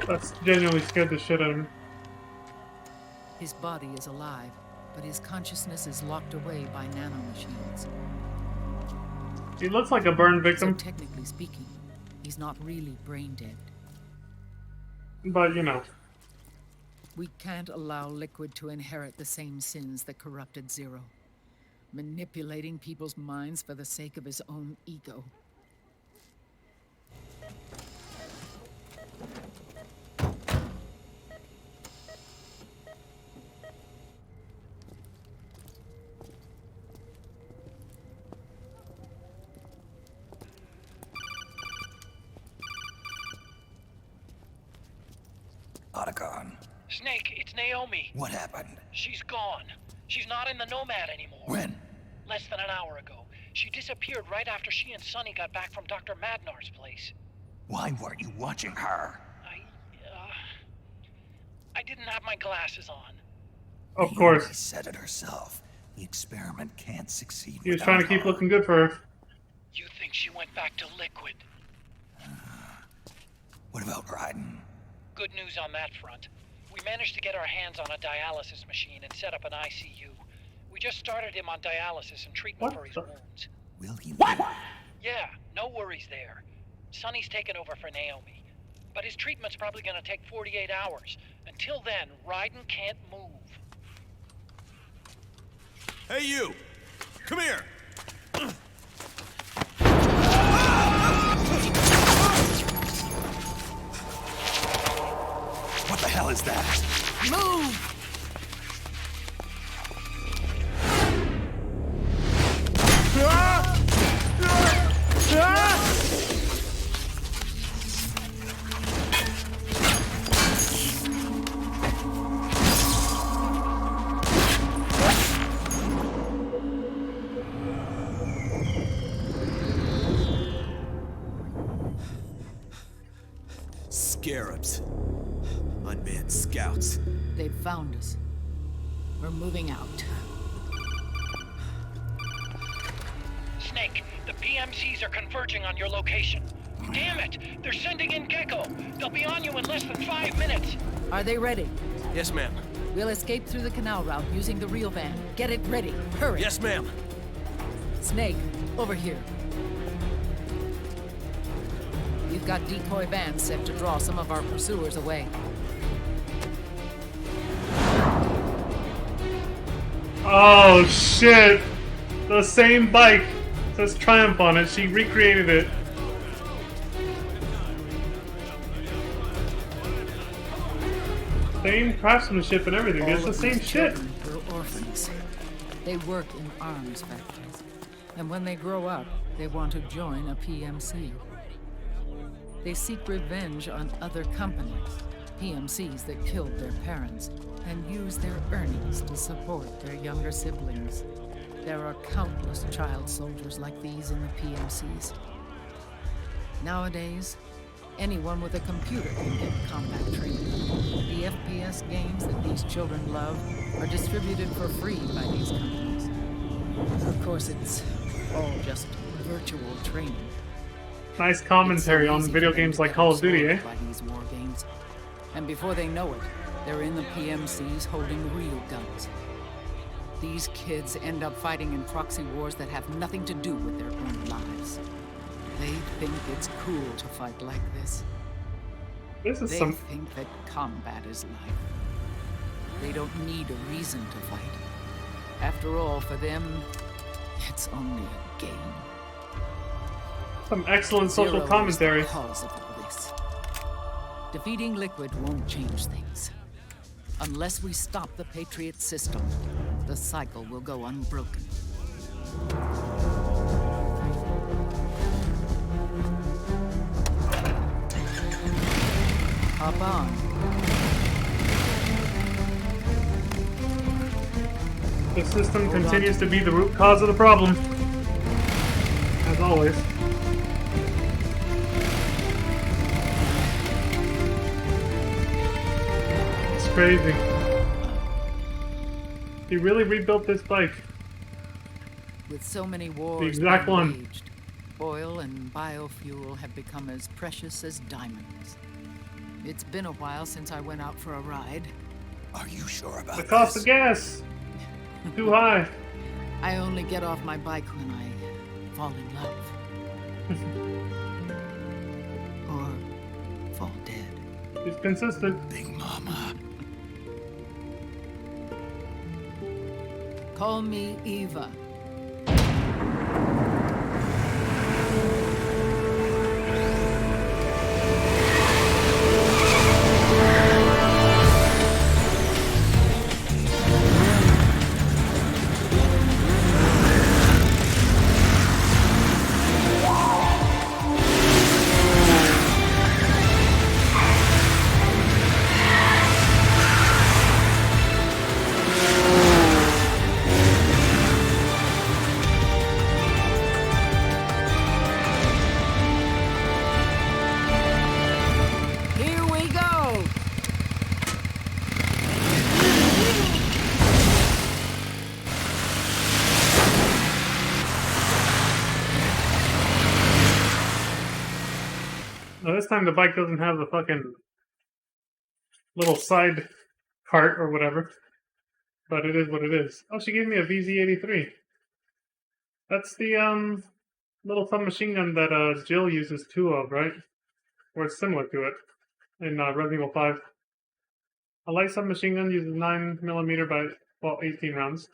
That's genuinely scared the shit out of me. His body is alive, but his consciousness is locked away by nanomachines. He looks like a burn So victim, technically speaking, he's not really brain dead. but you know. We can't allow Liquid to inherit the same sins that corrupted Zero. Manipulating people's minds for the sake of his own ego. Otacon, Snake, it's Naomi. what happened? She's gone. She's not in the Nomad anymore. When? Less than an hour ago. She disappeared right after she and Sonny got back from Dr. Madnar's place. Why weren't you watching her? I didn't have my glasses on. Of Naomi course. said it herself. The experiment can't succeed He was trying to without keep her. looking good for her. You think she went back to Liquid? What about Raiden? Good news on that front. We managed to get our hands on a dialysis machine and set up an ICU. We just started him on dialysis and treatment What for his the- wounds. Will he live? Yeah, no worries there. Sonny's taken over for Naomi. But his treatment's probably gonna take 48 hours. Until then, Raiden can't move. Hey, you! Come here! What the hell is that? Move! Scarabs. Unmanned scouts. They've found us. We're moving out. Snake, the PMCs are converging on your location. Damn it! They're sending in Gecko! They'll be on you in less than 5 minutes! Are they ready? Yes, ma'am. We'll escape through the canal route using the real van. Get it ready. Hurry. Yes, ma'am. Snake, over here. We've got decoy vans set to draw some of our pursuers away. Oh shit! The same bike says Triumph on it. She recreated it. Same craftsmanship and everything. It's All the of same these shit. children were orphans. They work in arms factories. And when they grow up, they want to join a PMC. They seek revenge on other companies, PMCs that killed their parents. and use their earnings to support their younger siblings. There are countless child soldiers like these in the PMCs. Nowadays, anyone with a computer can get combat training. The FPS games that these children love are distributed for free by these companies. Of course, it's all just virtual training. Nice commentary on video games like Call of Duty, eh? By these war games. And before they know it, they're in the PMCs holding real guns. These kids end up fighting in proxy wars that have nothing to do with their own lives. They think it's cool to fight like this. This is They some... think that combat is life. They don't need a reason to fight. After all, for them, it's only a game. Some excellent social Zero is commentary. the cause of all this. Defeating Liquid won't change things. Unless we stop the Patriot system, the cycle will go unbroken. Hop on. The system continues to be the root cause of the problem. As always. It's crazy. He really rebuilt this bike. With so many wars The exact being one. waged, oil and biofuel have become as precious as diamonds. It's been a while since I went out for a ride. Are you sure about The cost this? of gas! Too high. I only get off my bike when I fall in love. Or fall dead. He's consistent. Big Mama. Call me Eva. Here we go! Now this time the bike doesn't have the fucking little side cart or whatever. But it is what it is. Oh, she gave me a VZ-83. That's the little submachine gun that Jill uses two of, right? Or it's similar to it in Resident Evil 5. A light submachine gun uses 9mm by, well, 18 rounds.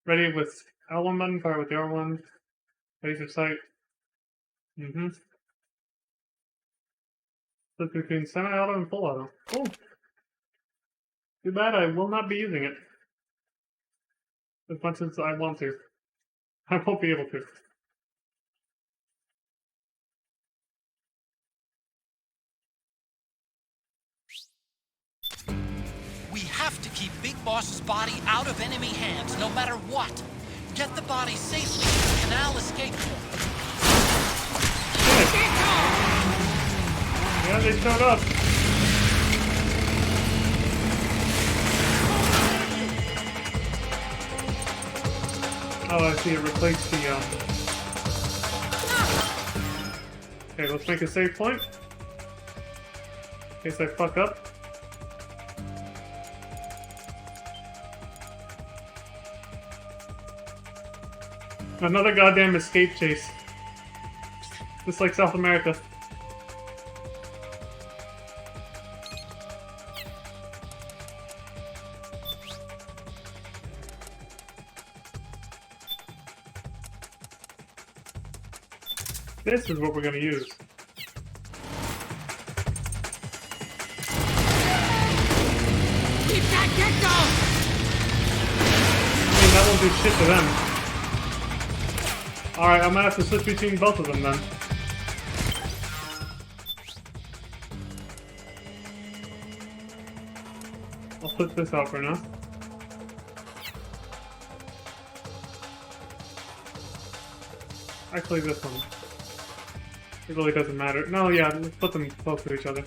Ready with L1 button, fire with the R1. Laser sight. Flip between semi-auto and full auto. Cool. Too bad I will not be using it. As much as I want to. I won't be able to. We have to keep Big Boss's body out of enemy hands, no matter what. Get the body safely to the canal escape point. Yeah, they showed up. Oh, I see. It replaced the, Okay, let's make a save point. In case I fuck up. Another goddamn escape chase. Just like South America. This is what we're gonna use. Keep that gecko! I mean, that won't do shit to them. Alright, I'm gonna have to switch between both of them then. Well, put this out for now. Actually, this one. It really doesn't matter. No, yeah, let's put them close to each other.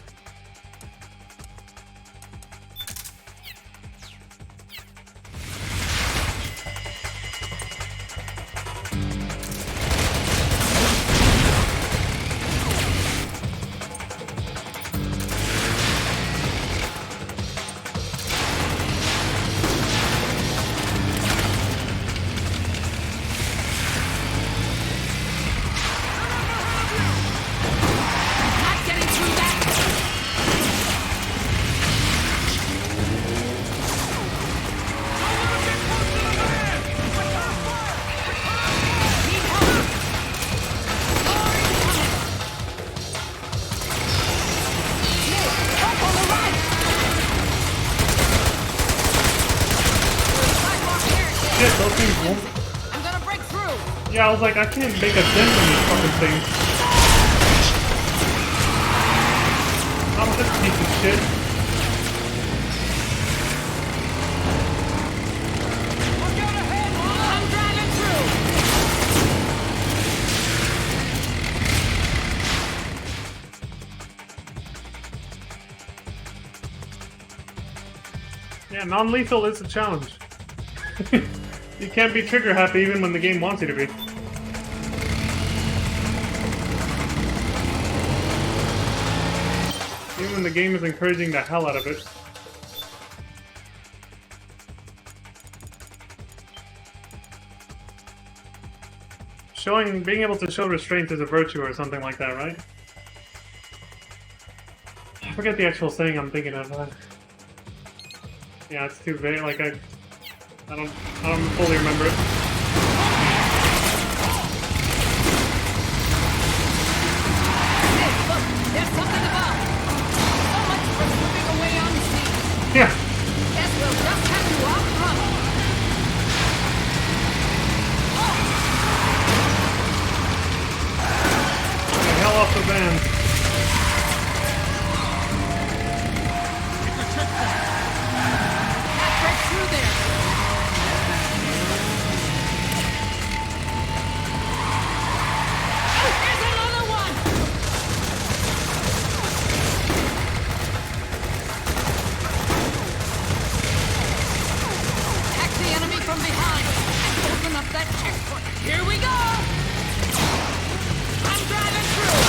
Shit, those things won't. I'm gonna break through. Yeah, I was like, I can't make a dent in these fucking things. I'm this piece of shit. I'm driving through. Yeah, non-lethal is a challenge. You can't be trigger happy even when the game wants you to be. Even when the game is encouraging the hell out of it. Being able to show restraint is a virtue or something like that, right? I forget the actual saying I'm thinking of. Yeah, it's too vague. Like I don't fully remember it. Look, there's something above. So much for slipping away unseen. Yeah. Guess we'll just have to outrun. Get the hell off the van. Break through there. Here's another one. Attack the enemy from behind. Open up that checkpoint. Here we go. I'm driving through.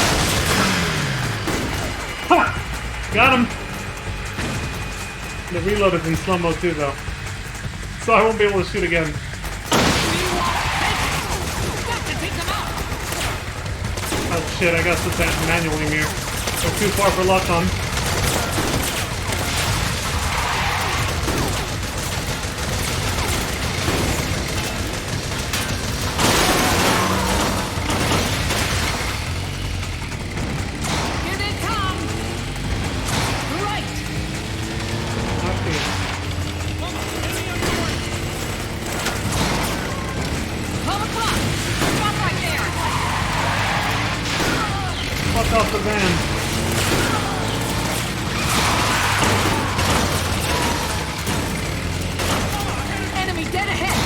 Ha! Got him! The reload is in slow-mo too, though. So I won't be able to shoot again. Got to take them out. Oh shit, I gotta put that manually here. They're too far for lock on. Here they come. Right. Okay. 12 o'clock. Stop right there. Fuck off the van. Enemy dead ahead.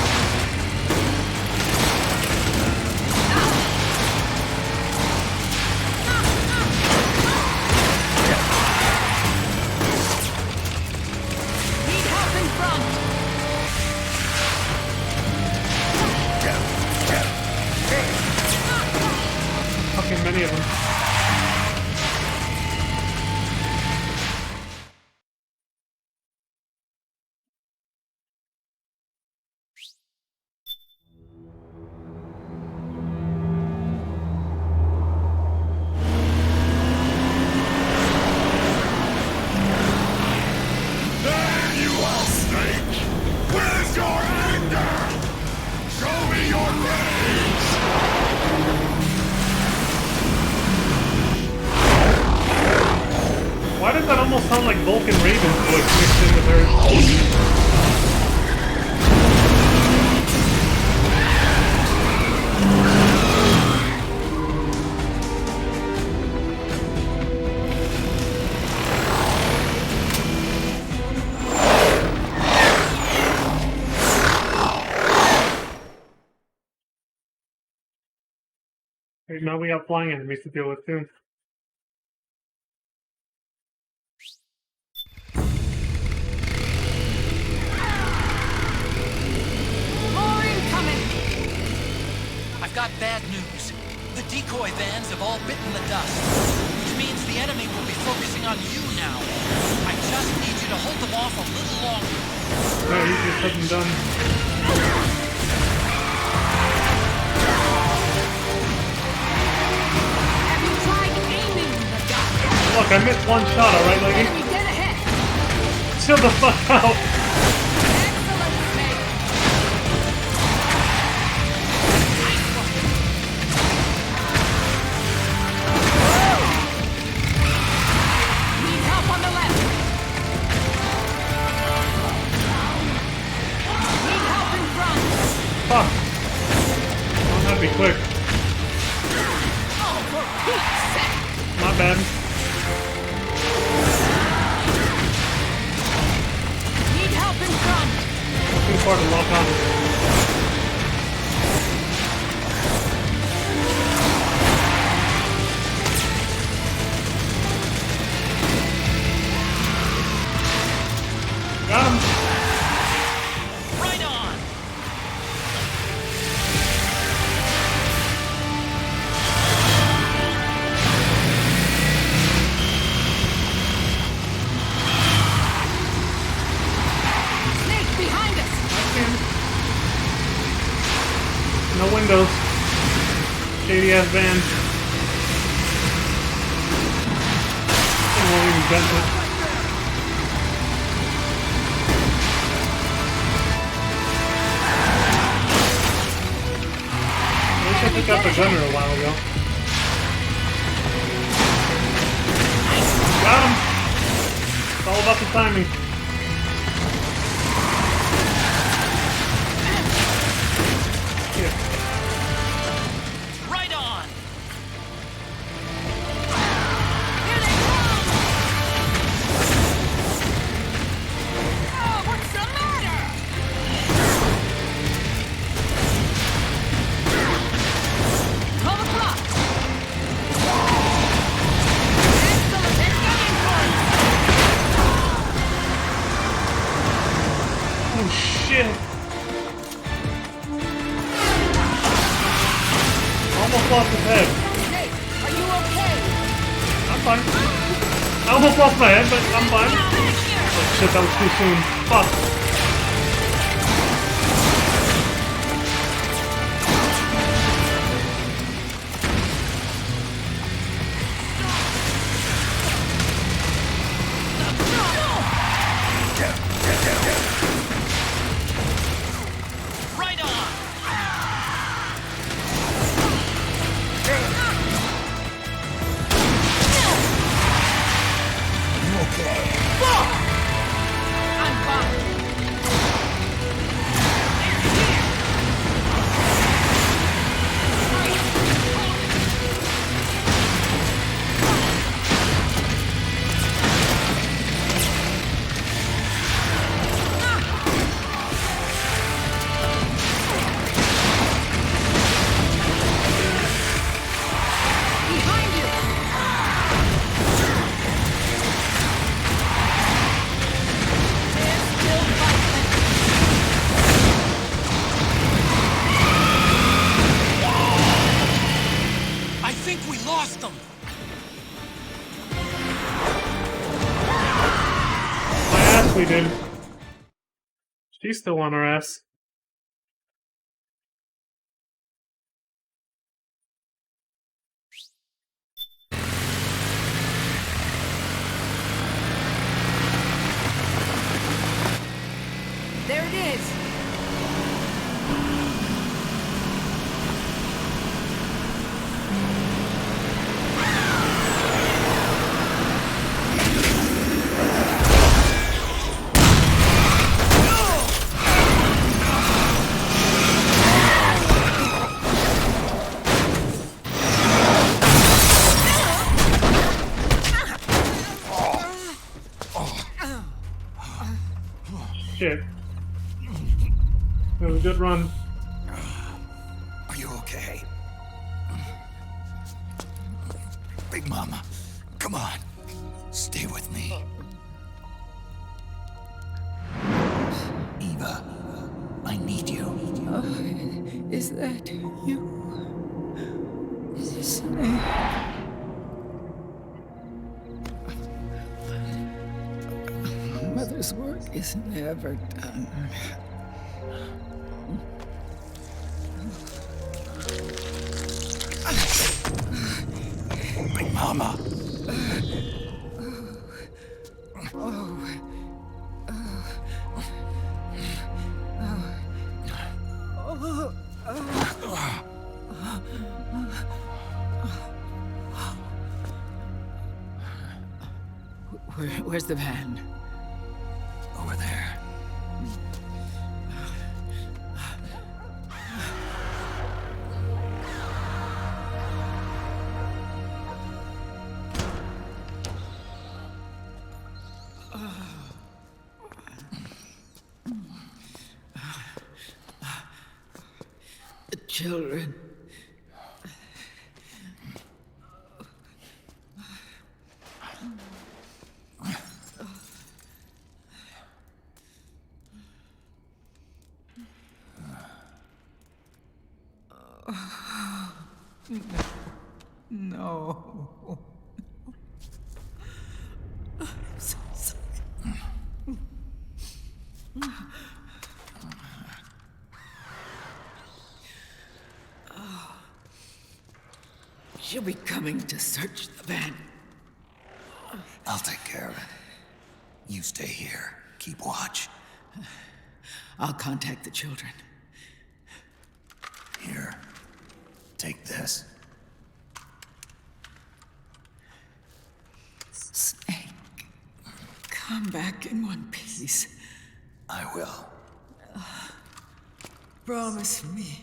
Need help in front. Fucking many of them. There you are, Snake! Where's your anger? Show me your rage! Why does that almost sound like Vulcan Raven's voice mixed in with hers? Right now we have flying enemies to deal with too. More incoming! I've got bad news. The decoy vans have all bitten the dust, which means the enemy will be focusing on you now. I just need you to hold them off a little longer. No, easier said than done. Have you tried aiming the gun? Look, I missed one shot, alright, lady? Enemy dead ahead! Chill the fuck out! Excellent, Snake! Nice one! Need help on the left! Need help in front! Fuck! Don't have to be quick. Oh, for Pete's sake! My bad. Need help in front! Too far to lock on. Got him! Right on! Snake behind us! No windows. Shady ass van. It won't even bend it. I wish I picked up a gunner a while ago. Got him! It's all about the timing. Here. Right on! Here they come! Oh, what's the matter? 12 o'clock! Excellent! They're coming for us! Oh shit! Almost lost his head. Snake, are you okay? I'm fine. I almost lost my head, but I'm fine. Back here! Oh shit, that was too soon. Fuck. Right on! I'm fine. Behind you! They're still fighting. I think we lost them! My ass we did. She's still on her ass. There it is. Shit. It was a good run. Are you okay? Big Mama, come on. Stay with me. Eva, I need you. Is that you? Snake. Mother's work is never done. Big Mama. Where's the van? Over there. The children. No. I'm so sorry. She'll be coming to search the van. I'll take care of it. You stay here. Keep watch. I'll contact the children. Here. Take this. Snake, come back in one piece. I will. Promise me.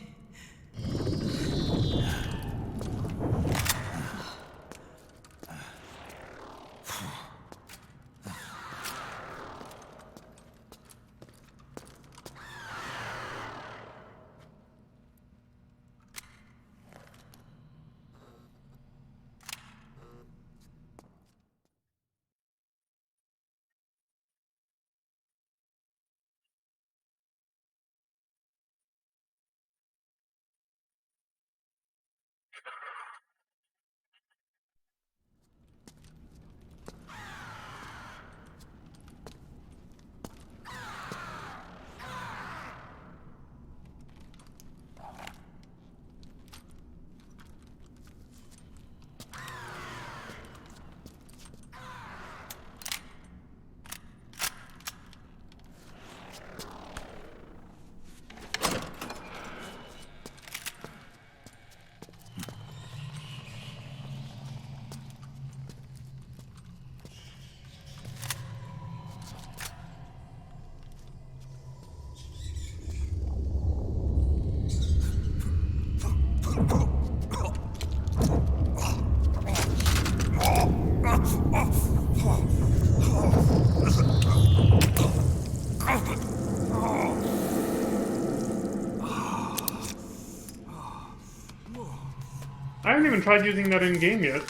I haven't even tried using that in game yet.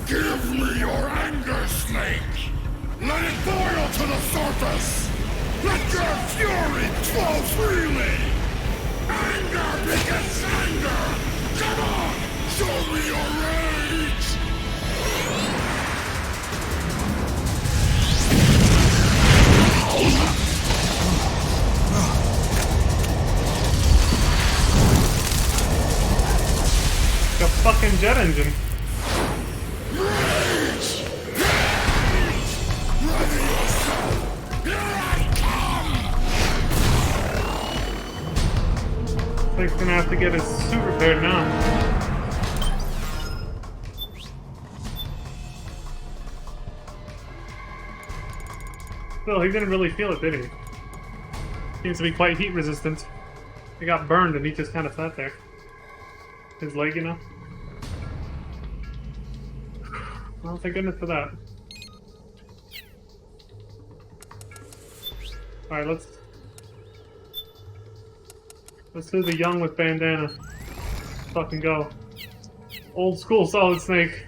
Give me your anger, Snake! Let it boil to the surface! Let your fury flow freely! Anger begets anger! Come on! Show me your rage! The fucking jet engine. Rage! Ready yourself! Here I come! Snake's gonna have to get his suit repaired now. Still, he didn't really feel it, did he? Seems to be quite heat resistant. He got burned and he just kind of sat there. His leg, you know? Well, thank goodness for that. Alright, let's do the young with bandana. Fucking go. Old school Solid Snake.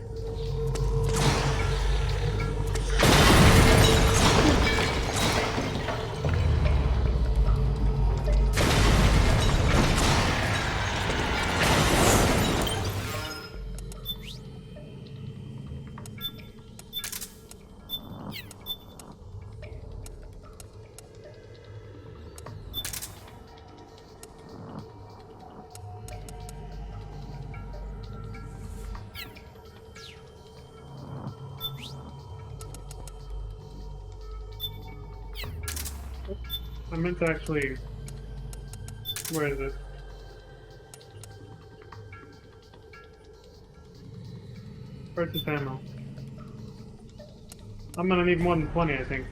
I meant to actually... Where is it? Purchase ammo. I'm gonna need more than 20, I think.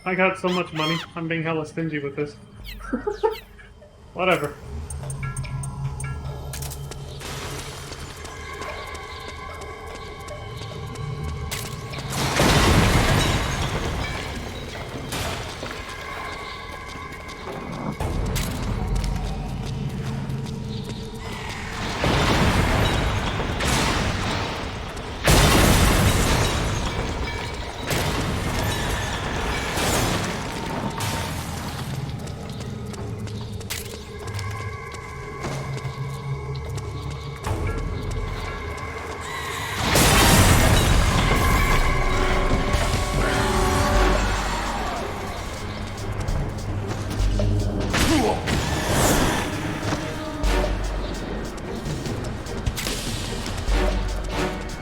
I got so much money, I'm being hella stingy with this. Whatever.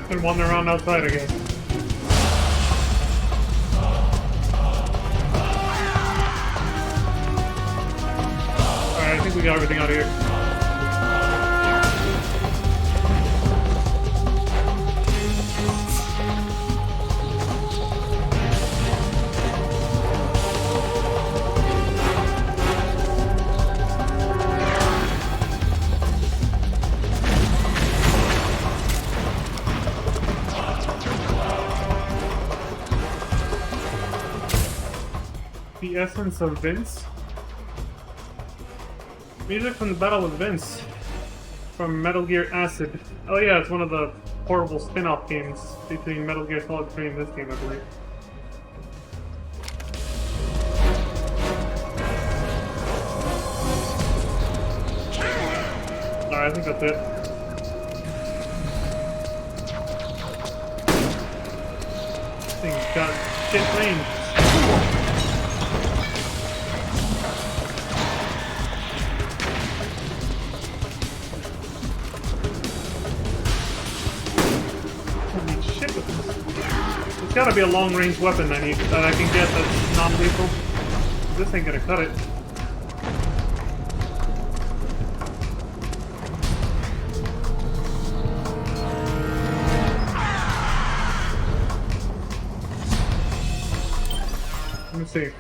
Been wandering around outside again. Alright, I think we got everything out of here. The essence of Vince? Music from the battle with Vince. From Metal Gear Acid. Oh yeah, it's one of the horrible spin-off games between Metal Gear Solid 3 and this game, I believe. Alright, I think that's it. This thing's got shit range. There's gotta be a long-range weapon that I can get that's non-lethal. This ain't gonna cut it. Let me see.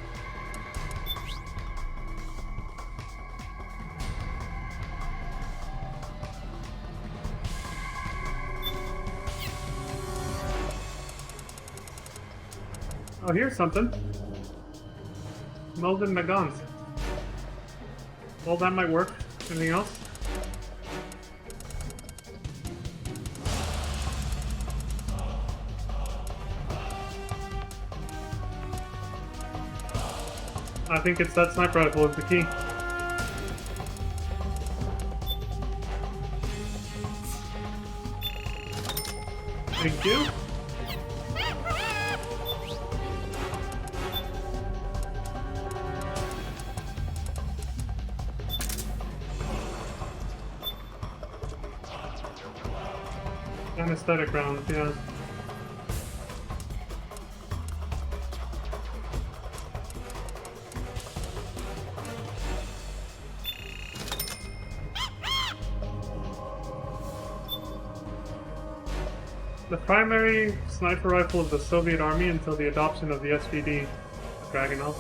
Oh, here's something. Melded Nagans. Well, that might work. Anything else? I think it's that sniper rifle is the key. Thank you. Anesthetic rounds, yeah. the primary sniper rifle of the Soviet Army until the adoption of the SVD Dragunov.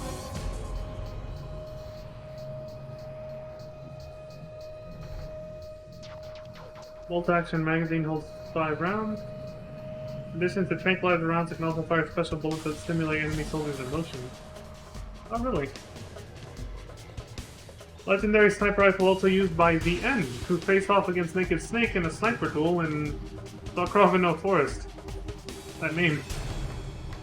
Bolt-action magazine holds 5 rounds. In addition to tranquilizer rounds, it can also fire special bullets that stimulate enemy soldiers' emotions. Oh, really? Legendary sniper rifle also used by the End, who faced off against Naked Snake in a sniper duel in Valkrovino Forest. That name.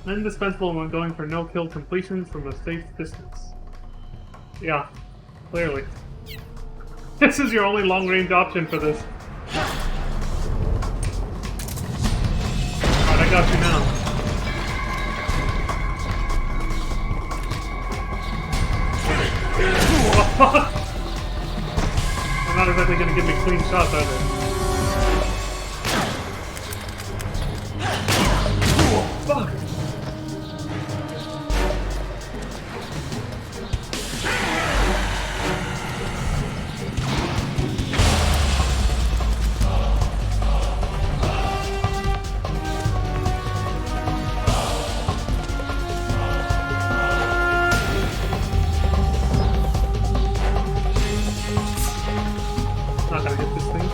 Indispensable when going for no-kill completions from a safe distance. Yeah, clearly. This is your only long-range option for this. Alright, I got you now. I'm not exactly gonna give me clean shots either. Fuck! Not gonna get this thing.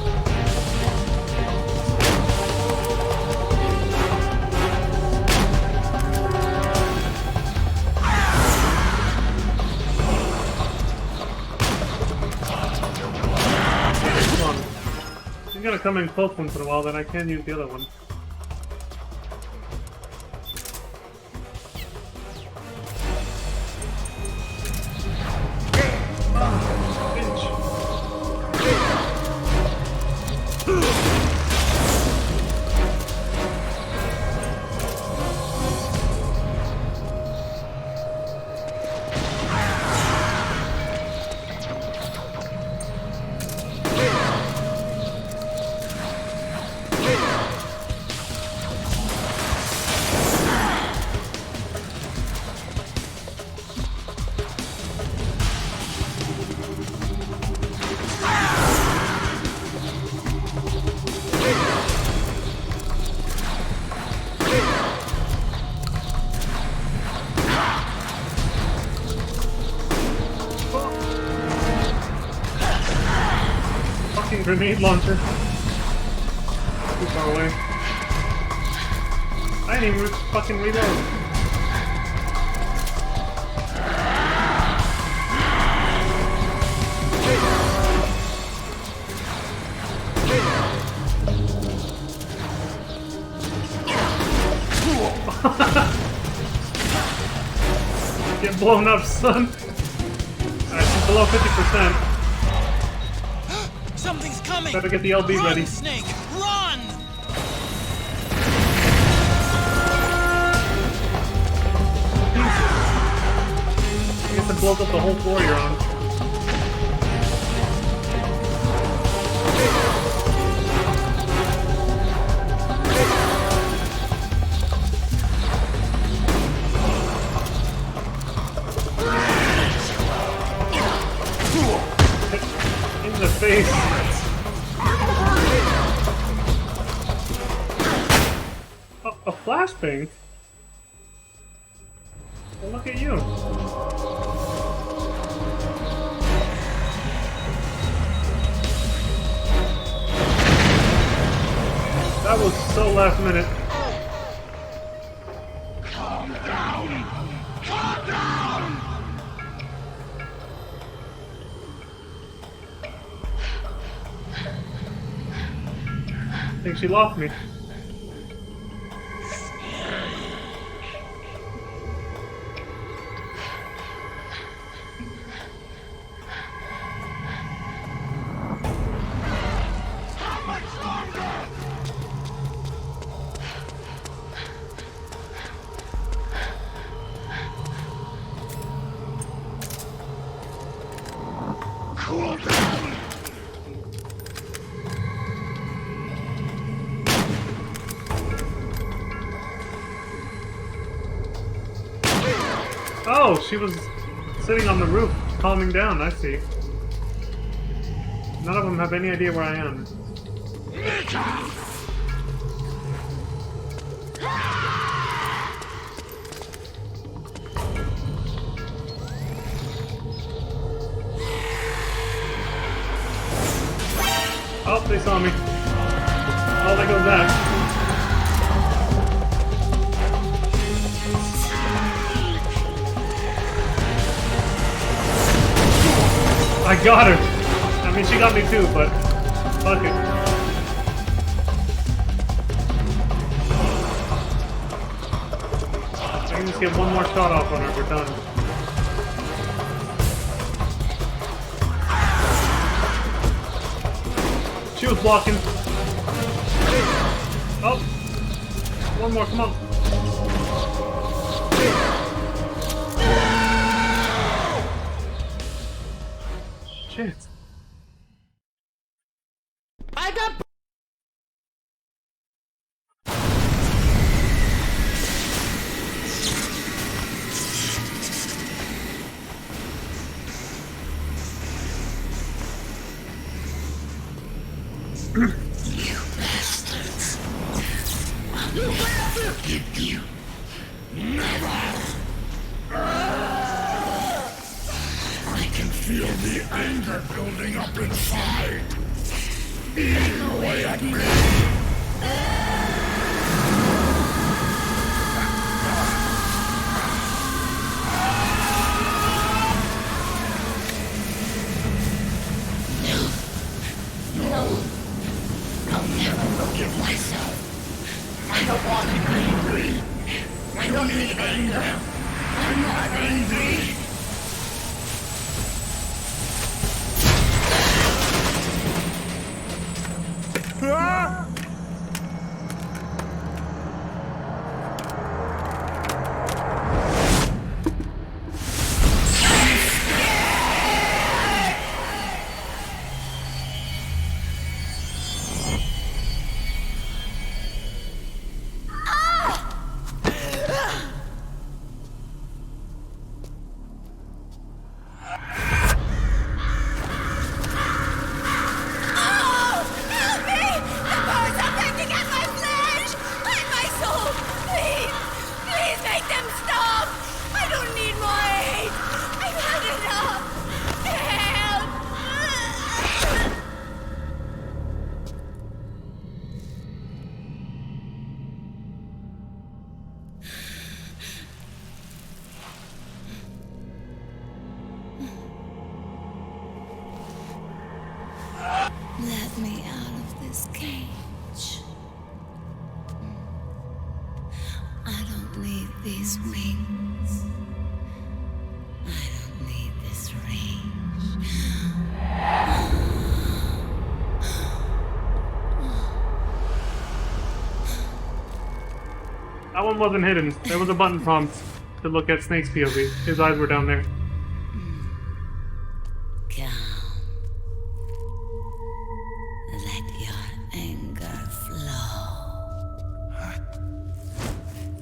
Come on. I'm gonna come in close once in a while, then I can use the other one. Fucking grenade launcher. Too far away. I didn't even fucking reload. Get blown up, son. Alright, she's below 50%. Something's coming! Better get the LB Run, ready. Snake! Run! I guess it blows up the whole floor you're on. In the face. A flashbang? Well, look at you. That was so last minute. Calm down! Calm down! I think she lost me. How much longer? Cool down! Oh, she was sitting on the roof, calming down, I see. None of them have any idea where I am. saw me. Oh, there goes that. I got her! I mean, she got me too, but fuck it. I can just get one more shot off on her, we're done. She was blocking. Oh! One more, come on. Shit. I got. You bastards. I will forgive you. Never. I can feel the anger building up inside. Eating away at me. No. I'll never forgive myself. I don't want to be angry. I don't need anger. I'm not angry. Let me out of this cage. I don't need these wings. I don't need this range. That one wasn't hidden. There was a button prompt to look at Snake's POV. His eyes were down there. Calm. Let your anger flow.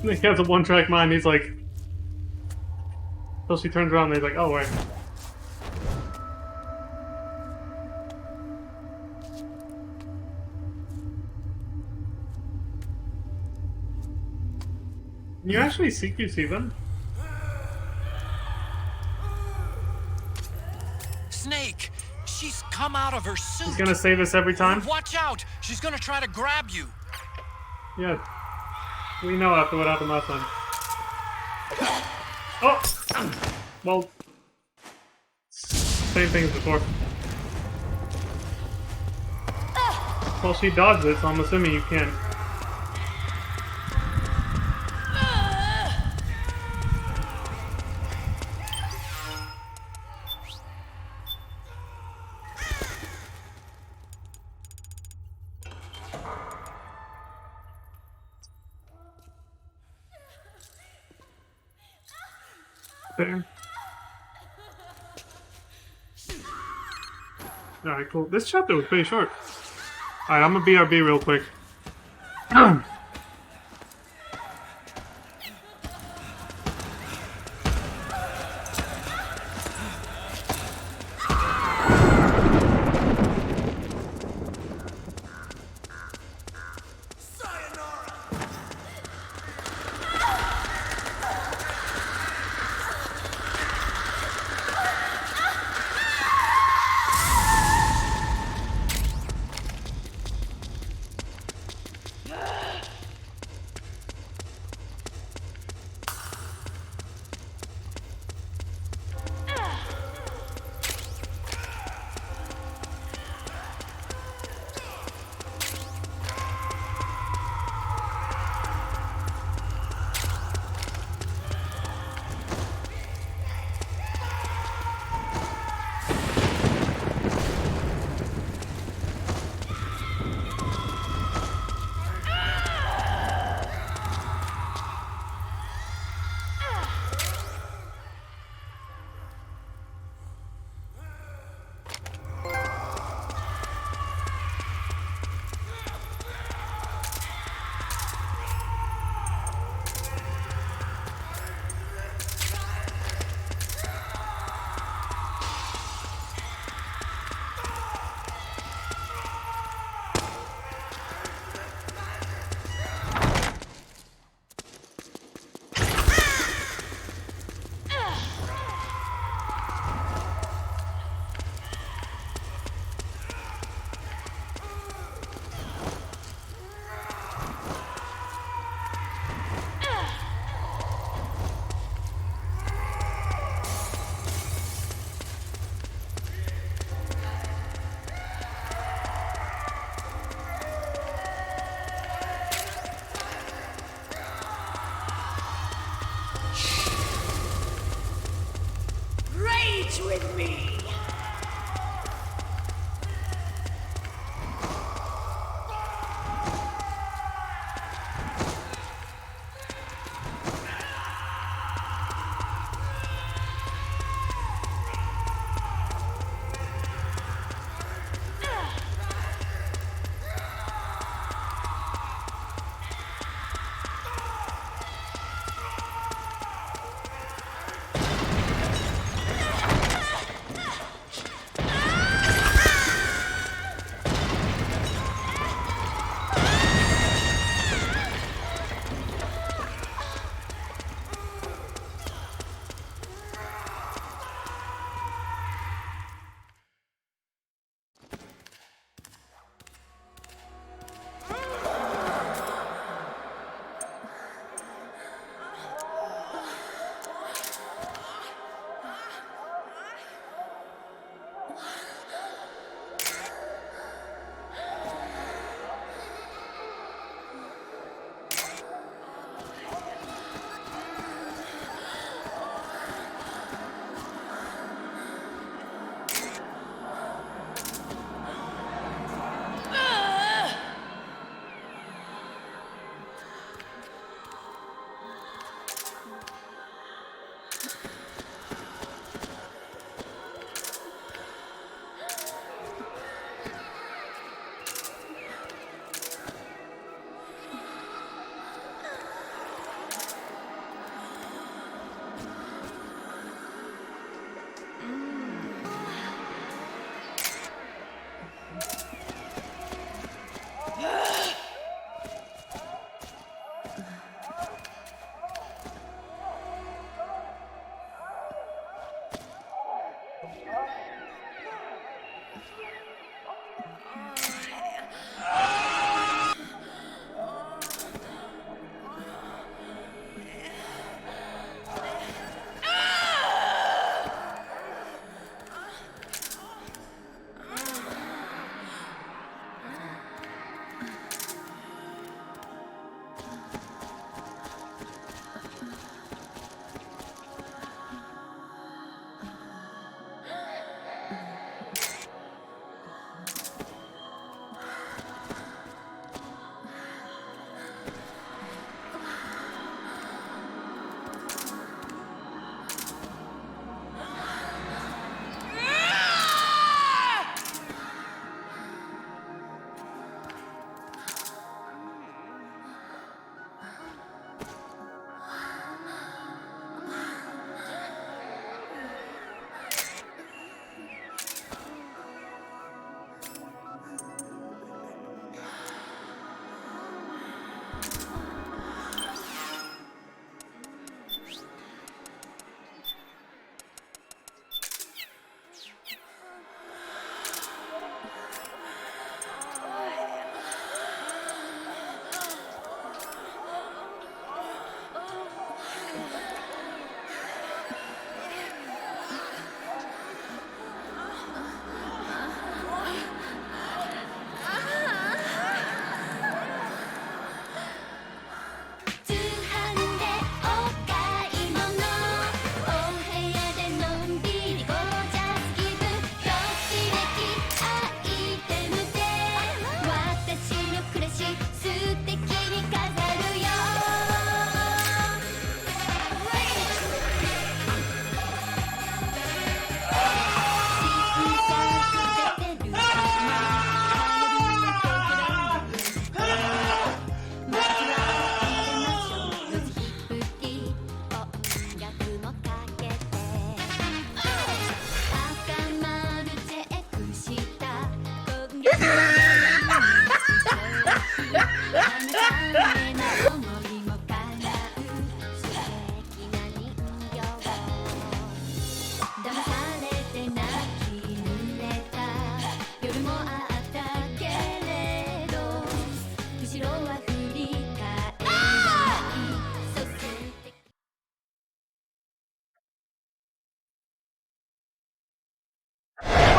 Snake has a one-track mind. He's like... Until she turns around and he's like, oh, wait. Can you actually CQC them? Snake! She's come out of her suit! He's gonna save us every time? Watch out! She's gonna try to grab you! Yeah. We know after what happened last time. Oh! Well... Same thing as before. Well, she dodged it, so I'm assuming you can. There. Alright, cool. This chapter was pretty short. Alright, I'm gonna BRB real quick.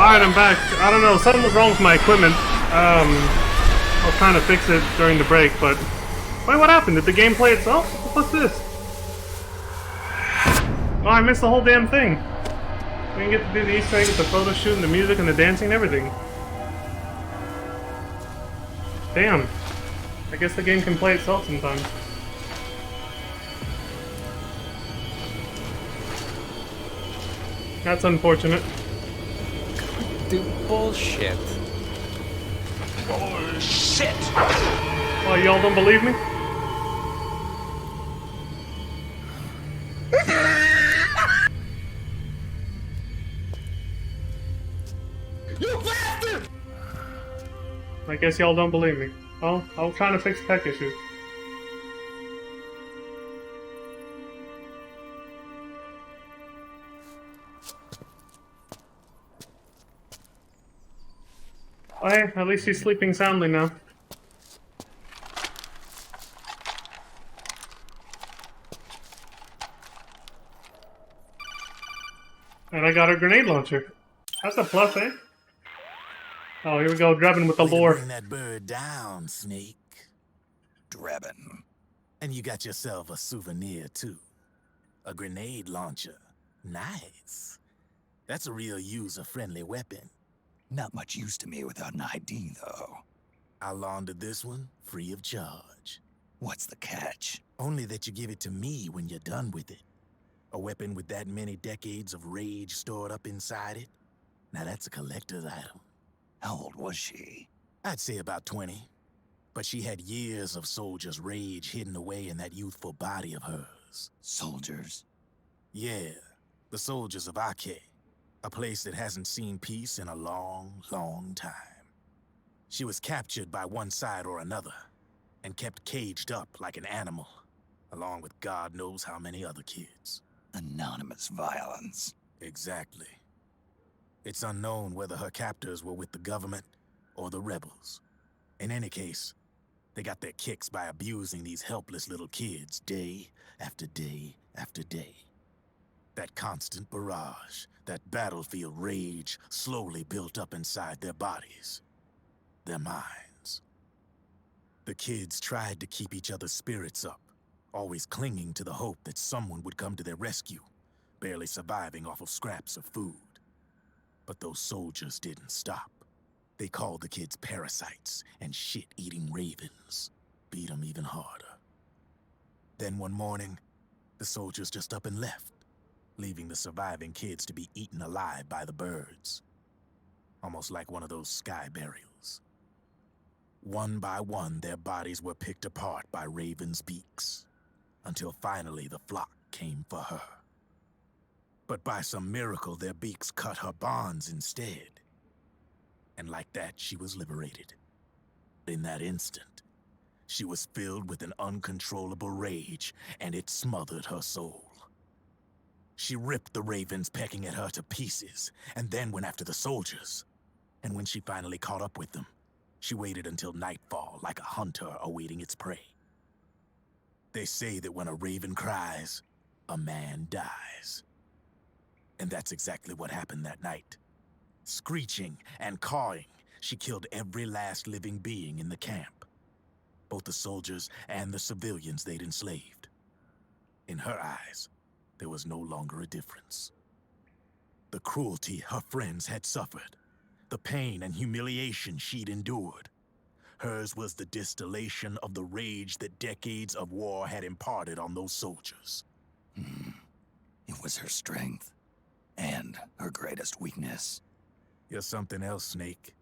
Alright, I'm back. I don't know, something was wrong with my equipment. I was trying to fix it during the break, but... Wait, what happened? Did the game play itself? What's this? Oh, I missed the whole damn thing. We didn't get to do the Easter egg with the photo shoot and the music and the dancing and everything. Damn. I guess the game can play itself sometimes. That's unfortunate. Dude, bullshit. Bullshit! Oh, y'all don't believe me? You bastard! I guess y'all don't believe me. Well, I was trying to fix tech issues. Oh, hey, at least he's sleeping soundly now. And I got a grenade launcher. That's a plus, eh? Oh, here we go, Drebin with the lore. Bring that bird down, Snake. Drebin. And you got yourself a souvenir, too. A grenade launcher. Nice. That's a real user-friendly weapon. Not much use to me without an ID, though. I'll launder this one free of charge. What's the catch? Only that you give it to me when you're done with it. A weapon with that many decades of rage stored up inside it? Now that's a collector's item. How old was she? I'd say about 20. But she had years of soldiers' rage hidden away in that youthful body of hers. Soldiers? Yeah, the soldiers of Ake. A place that hasn't seen peace in a long, long time. She was captured by one side or another, and kept caged up like an animal, along with God knows how many other kids. Anonymous violence. Exactly. It's unknown whether her captors were with the government or the rebels. In any case, they got their kicks by abusing these helpless little kids day after day after day. That constant barrage, that battlefield rage slowly built up inside their bodies, their minds. The kids tried to keep each other's spirits up, always clinging to the hope that someone would come to their rescue, barely surviving off of scraps of food. But those soldiers didn't stop. They called the kids parasites and shit-eating ravens, beat them even harder. Then one morning, the soldiers just up and left, leaving the surviving kids to be eaten alive by the birds. Almost like one of those sky burials. One by one, their bodies were picked apart by ravens' beaks, until finally the flock came for her. But by some miracle, their beaks cut her bonds instead. And like that, she was liberated. In that instant, she was filled with an uncontrollable rage, and it smothered her soul. She ripped the ravens pecking at her to pieces, and then went after the soldiers. And when she finally caught up with them, she waited until nightfall like a hunter awaiting its prey. They say that when a raven cries, a man dies. And that's exactly what happened that night. Screeching and cawing, she killed every last living being in the camp. Both the soldiers and the civilians they'd enslaved. In her eyes, there was no longer a difference. The cruelty her friends had suffered, the pain and humiliation she'd endured. Hers was the distillation of the rage that decades of war had imparted on those soldiers. It was her strength, and her greatest weakness. You're something else, Snake.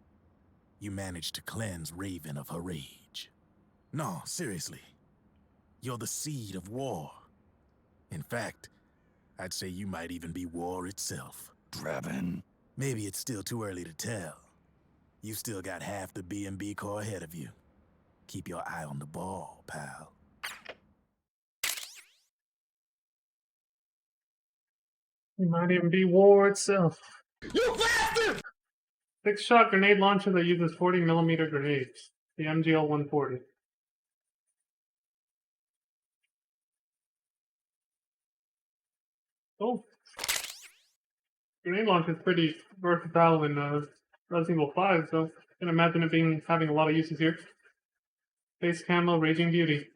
You managed to cleanse Raven of her rage. No, seriously. You're the seed of war. In fact, I'd say you might even be war itself. Drebin. Maybe it's still too early to tell. You've still got half the B&B Corps ahead of you. Keep your eye on the ball, pal. It might even be war itself. You bastard! 6-shot grenade launcher that uses 40mm grenades. The MGL-140. Oh. Grenade launch is pretty versatile in Resident Evil 5, so I can imagine it having a lot of uses here. Face camo, Raging Beauty.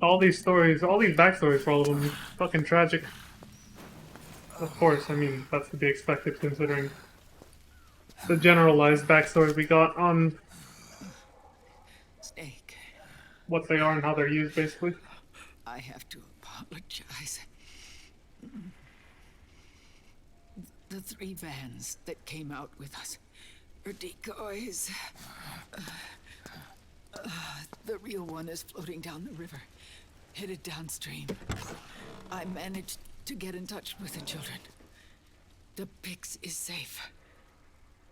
All these backstories for all of them, fucking tragic. Of course, I mean, that's to be expected considering the generalized backstory we got on Snake, what they are and how they're used, basically. I have to apologize. The 3 vans that came out with us are decoys. The real one is floating down the river, headed downstream. I managed to get in touch with the children. The Pix is safe.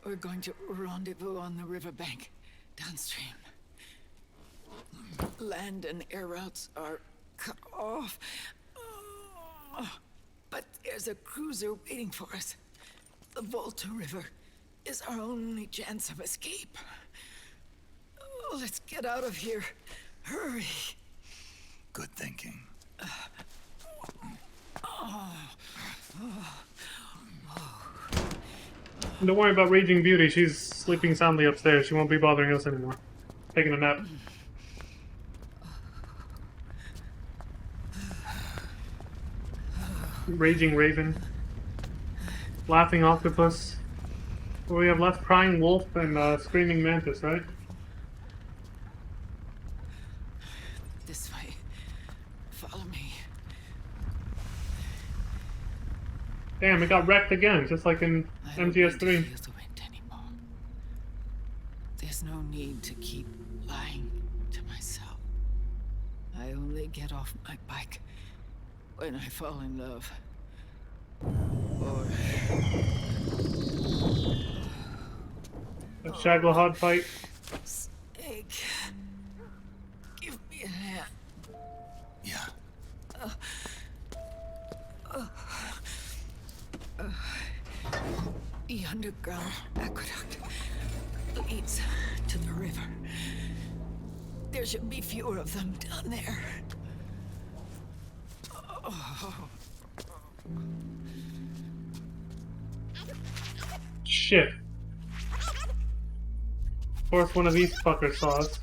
We're going to rendezvous on the riverbank, downstream. Land and air routes are cut off. But there's a cruiser waiting for us. The Volta River is our only chance of escape. Let's get out of here. Hurry. Good thinking. Don't worry about Raging Beauty, she's sleeping soundly upstairs. She won't be bothering us anymore. Taking a nap. Raging Raven. Laughing Octopus. What do we have left? Crying Wolf and Screaming Mantis, right? This way. Follow me. Damn, it got wrecked again, just like in MGS3. Feel the wind anymore. There's no need to keep lying to myself. I only get off my bike when I fall in love. Or A Shaglahod fight. Snake. Give me a hand. Yeah. The underground aqueduct leads to the river. There should be fewer of them down there. Shit. Of course, one of these fuckers saw us.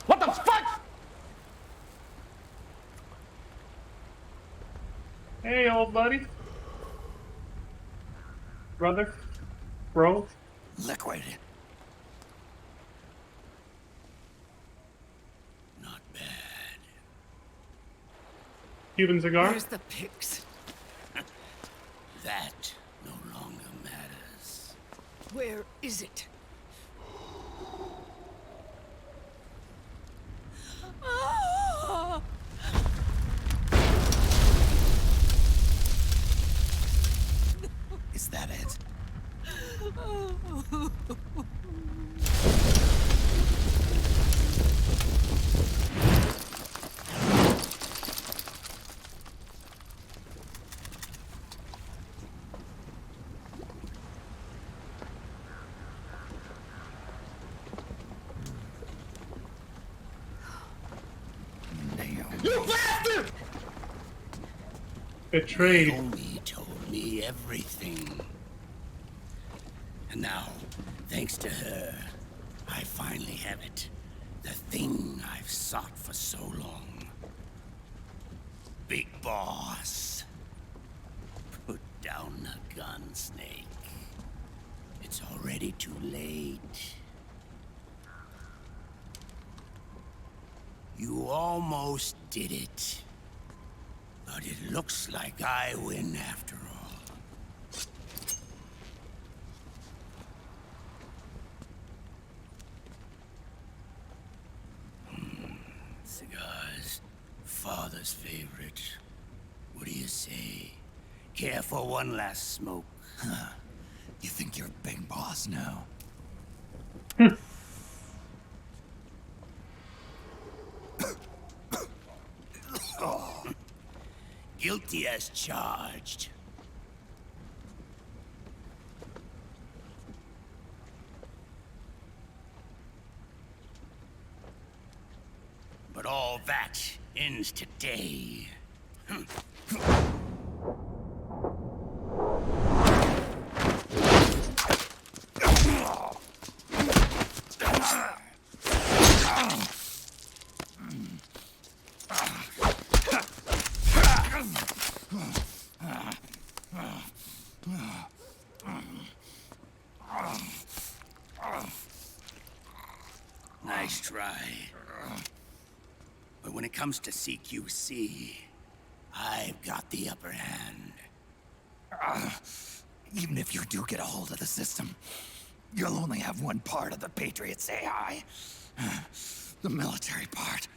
What the fuck? Hey, old buddy. Brother. Bro. Liquid. Not bad. Cuban cigar. Where's the pigs? That no longer matters. Where is it? Ah! Is that it? You bastard! Betrayed. Naomi told me everything. And now, thanks to her, I finally have it. The thing I've sought for so long. Big Boss. Put down the gun, Snake. It's already too late. You almost did it. But it looks like I win after all. Cigars. Father's favorite. What do you say? Care for one last smoke? Huh. You think you're Big Boss now? Guilty as charged. But all that ends today. Nice try. But when it comes to CQC, I've got the upper hand. Even if you do get a hold of the system, you'll only have one part of the Patriots AI. The military part.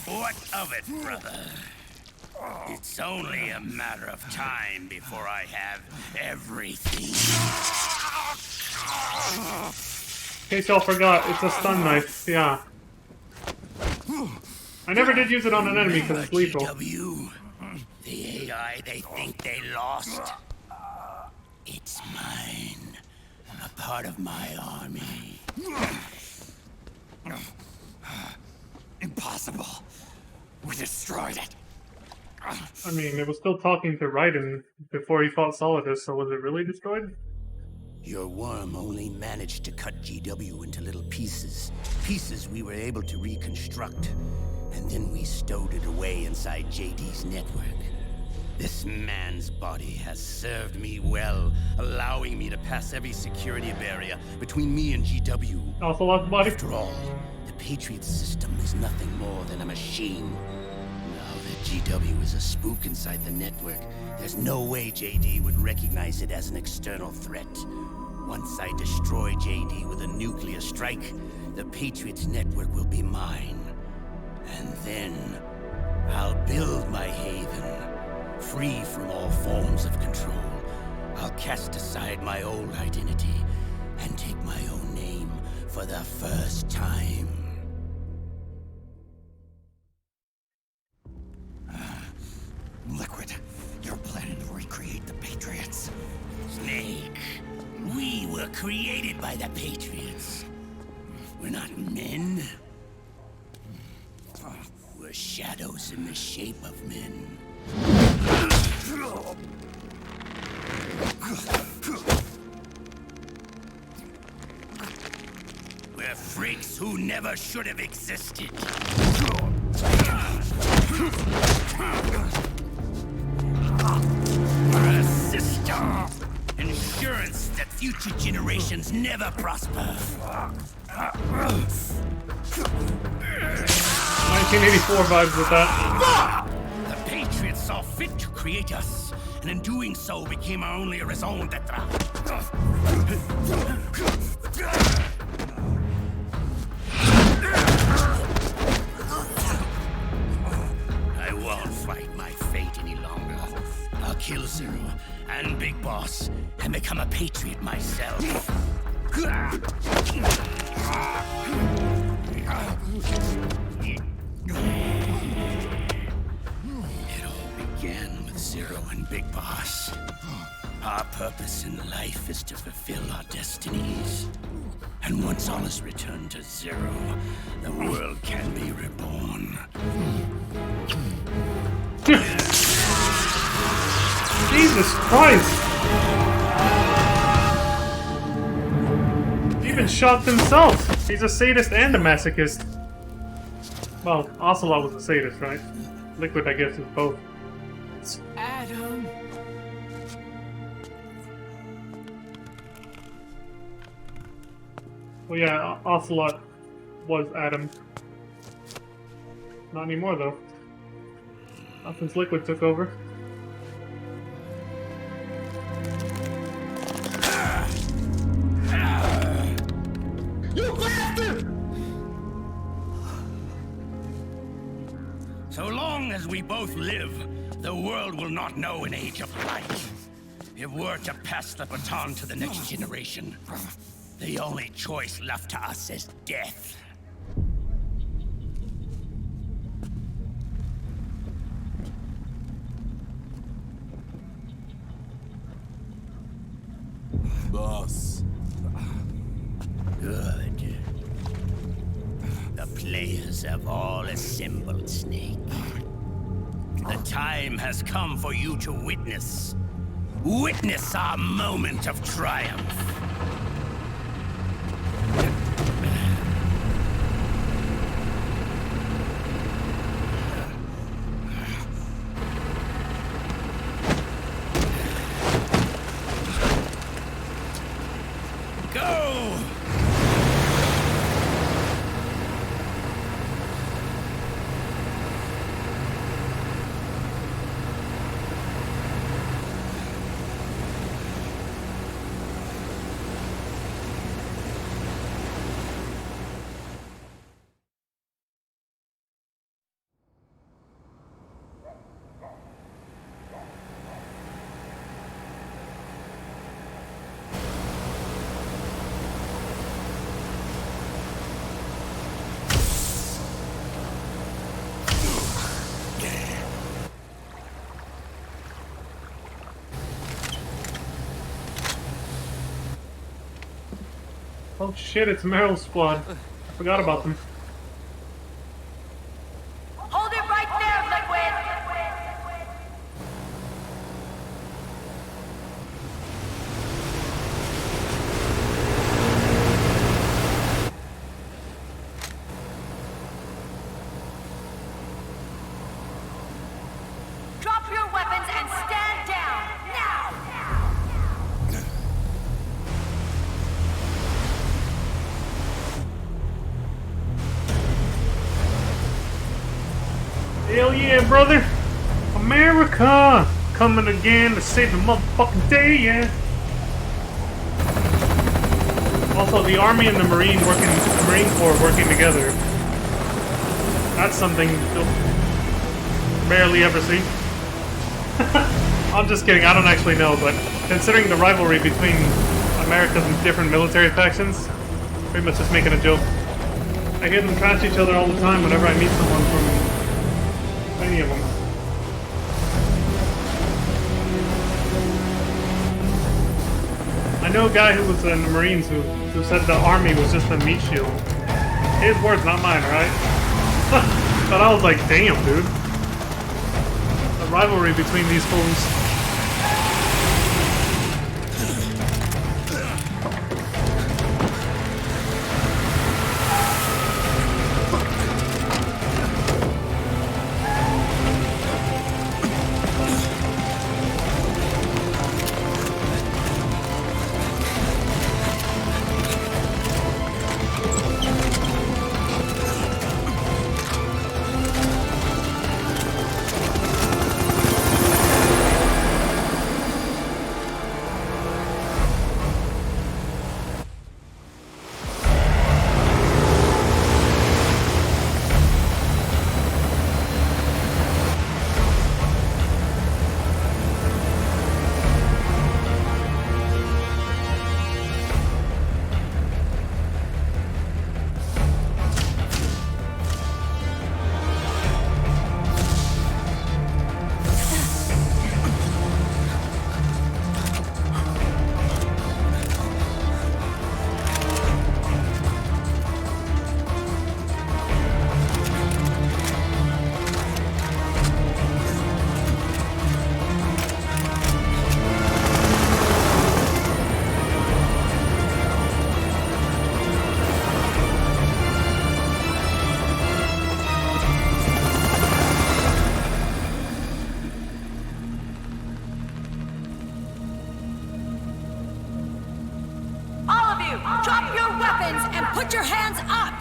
What of it, brother? It's only a matter of time before I have everything. In case y'all forgot, it's a stun knife. Yeah. I never did use it on an enemy because it's lethal. GW, the AI they think they lost. It's mine. A part of my army. Impossible. We destroyed it. I mean, it was still talking to Raiden before he fought Solidus, so was it really destroyed? Your worm only managed to cut GW into little pieces. Pieces we were able to reconstruct. And then we stowed it away inside JD's network. This man's body has served me well, allowing me to pass every security barrier between me and GW. Also lost body. After all, the Patriots system is nothing more than a machine. Now that GW is a spook inside the network, there's no way JD would recognize it as an external threat. Once I destroy JD with a nuclear strike, the Patriots network will be mine. And then, I'll build my haven, free from all forms of control. I'll cast aside my old identity and take my own name for the first time. Liquid, you're planning to recreate the Patriots. Snake, we were created by the Patriots. We're not men. We're shadows in the shape of men. We're freaks who never should have existed. We're a system. Insurance that future generations never prosper. 1984 vibes with that. The Patriots saw fit to create us, and in doing so became our only raison d'etre. I won't fight my fate any longer. I'll kill Zero and Big Boss and become a Patriot myself. It all began Zero and Big Boss. Our purpose in life is to fulfill our destinies. And once all is returned to Zero, the world can be reborn. Jesus Christ! He even shot himself! He's a sadist and a masochist. Well, Ocelot was a sadist, right? Liquid, I guess, is both. Adam. Well, yeah, Ocelot was Adam. Not anymore, though. Not since Liquid took over. You bastard! So long as we both live, the world will not know an age of light. If we're to pass the baton to the next generation, the only choice left to us is death. Boss. Good. The players have all assembled, Snake. The time has come for you to witness. Witness our moment of triumph. Go! Oh shit, it's Meryl's squad. I forgot about them. Hold it right there, Liquid! Drop your weapons and stand down, now! Hell yeah, brother! America! Coming again to save the motherfucking day, yeah! Also, the Army and the Marine Corps working together. That's something you'll barely ever see. I'm just kidding, I don't actually know, but considering the rivalry between America's and different military factions, pretty much just making a joke. I hear them trash each other all the time whenever I meet someone from any of them. I know a guy who was in the Marines who said the Army was just a meat shield. His words, not mine, right? But I was like, damn, dude. The rivalry between these fools. Drop your weapons and put your hands up!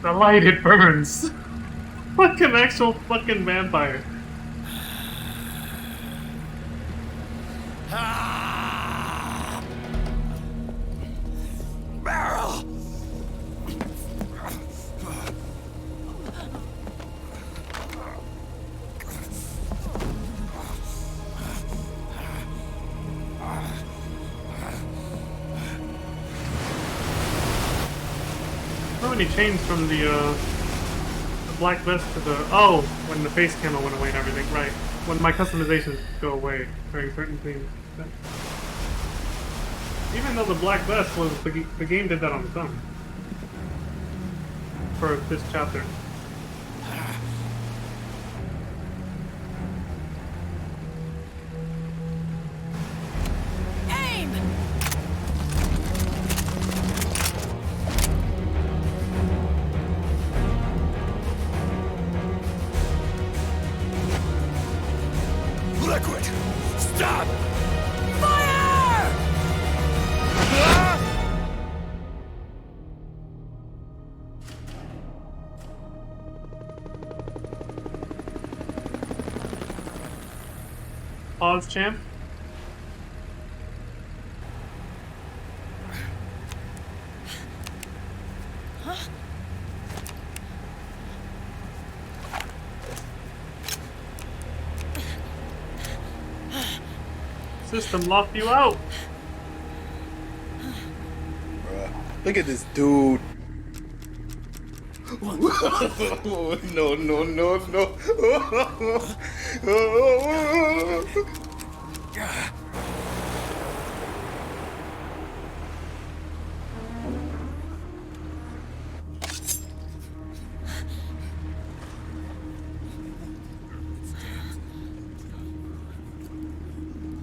The light, it burns. Like an actual fucking vampire. Barrel! How many chains from the black vest to the... Oh, when the face camo went away and everything, right. When my customizations go away during certain things. Even though the black vest was... The game did that on its own. For this chapter. Aim! Liquid! Stop! Fire! Pause, champ. System locked you out. Bruh, look at this dude. No, no, no, no.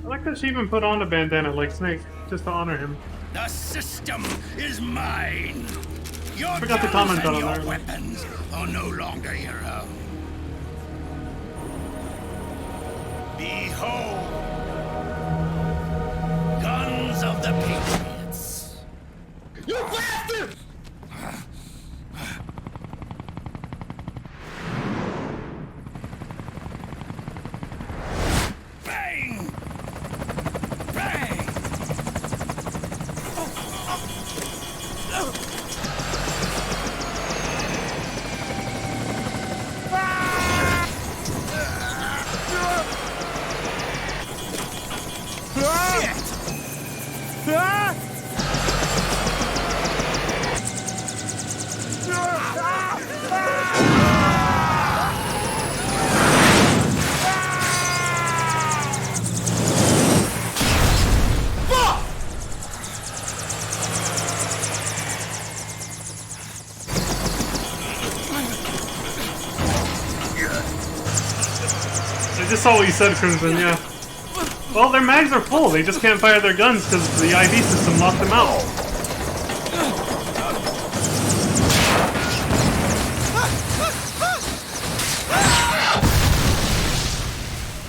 I like that she even put on a bandana like Snake, just to honor him. The system is mine. Your Forgot to guns comment and on your that. weapons are no longer your own. Behold, guns of the Patriots. You bastard! Bang! Bang! I just saw what you said, Crimson, yeah. Well, their mags are full, they just can't fire their guns because the IV system locked them out.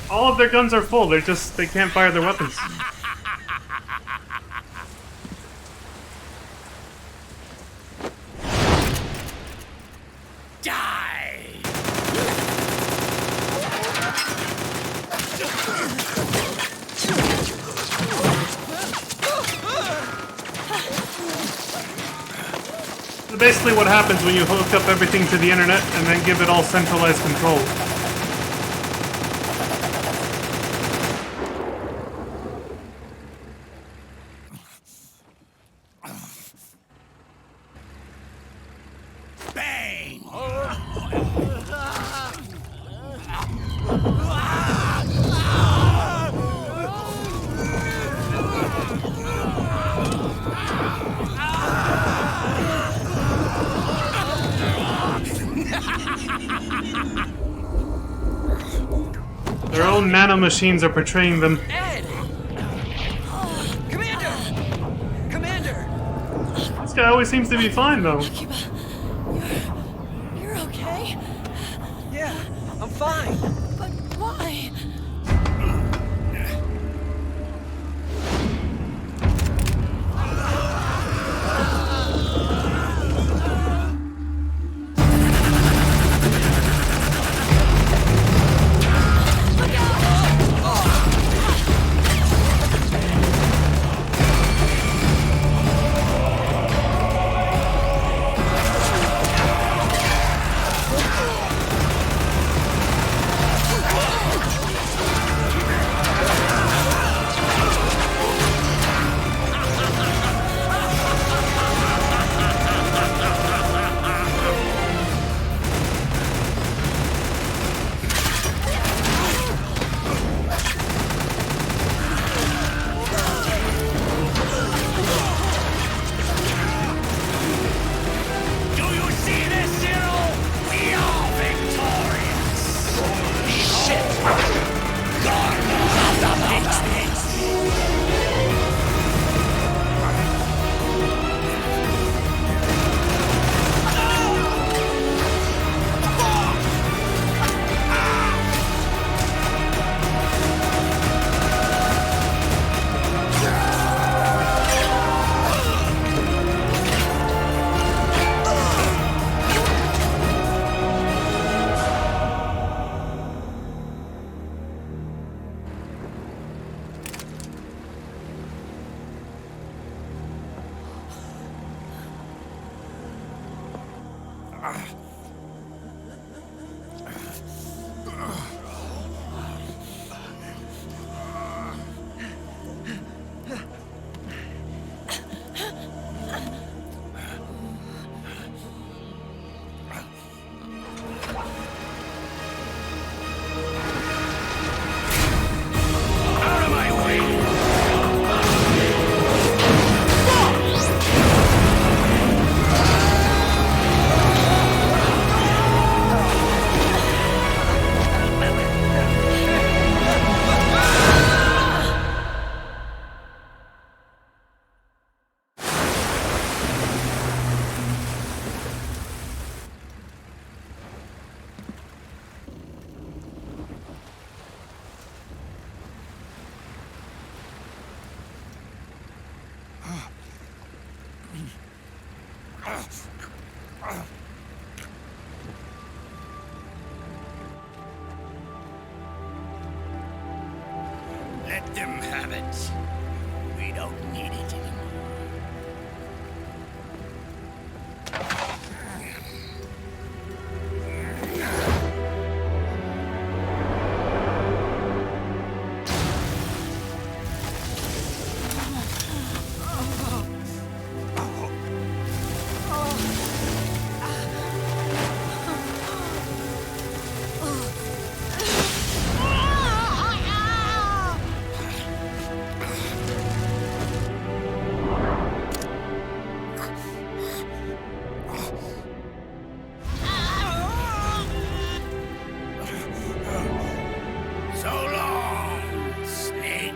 All of their guns are full, they can't fire their weapons. Basically what happens when you hook up everything to the internet and then give it all centralized control. Bang! Their own nanomachines are portraying them. Ed! Commander! Commander! This guy always seems to be fine, though. You're okay? Yeah, I'm fine. But why? Let them have it. We don't need it anymore. So long, Snake.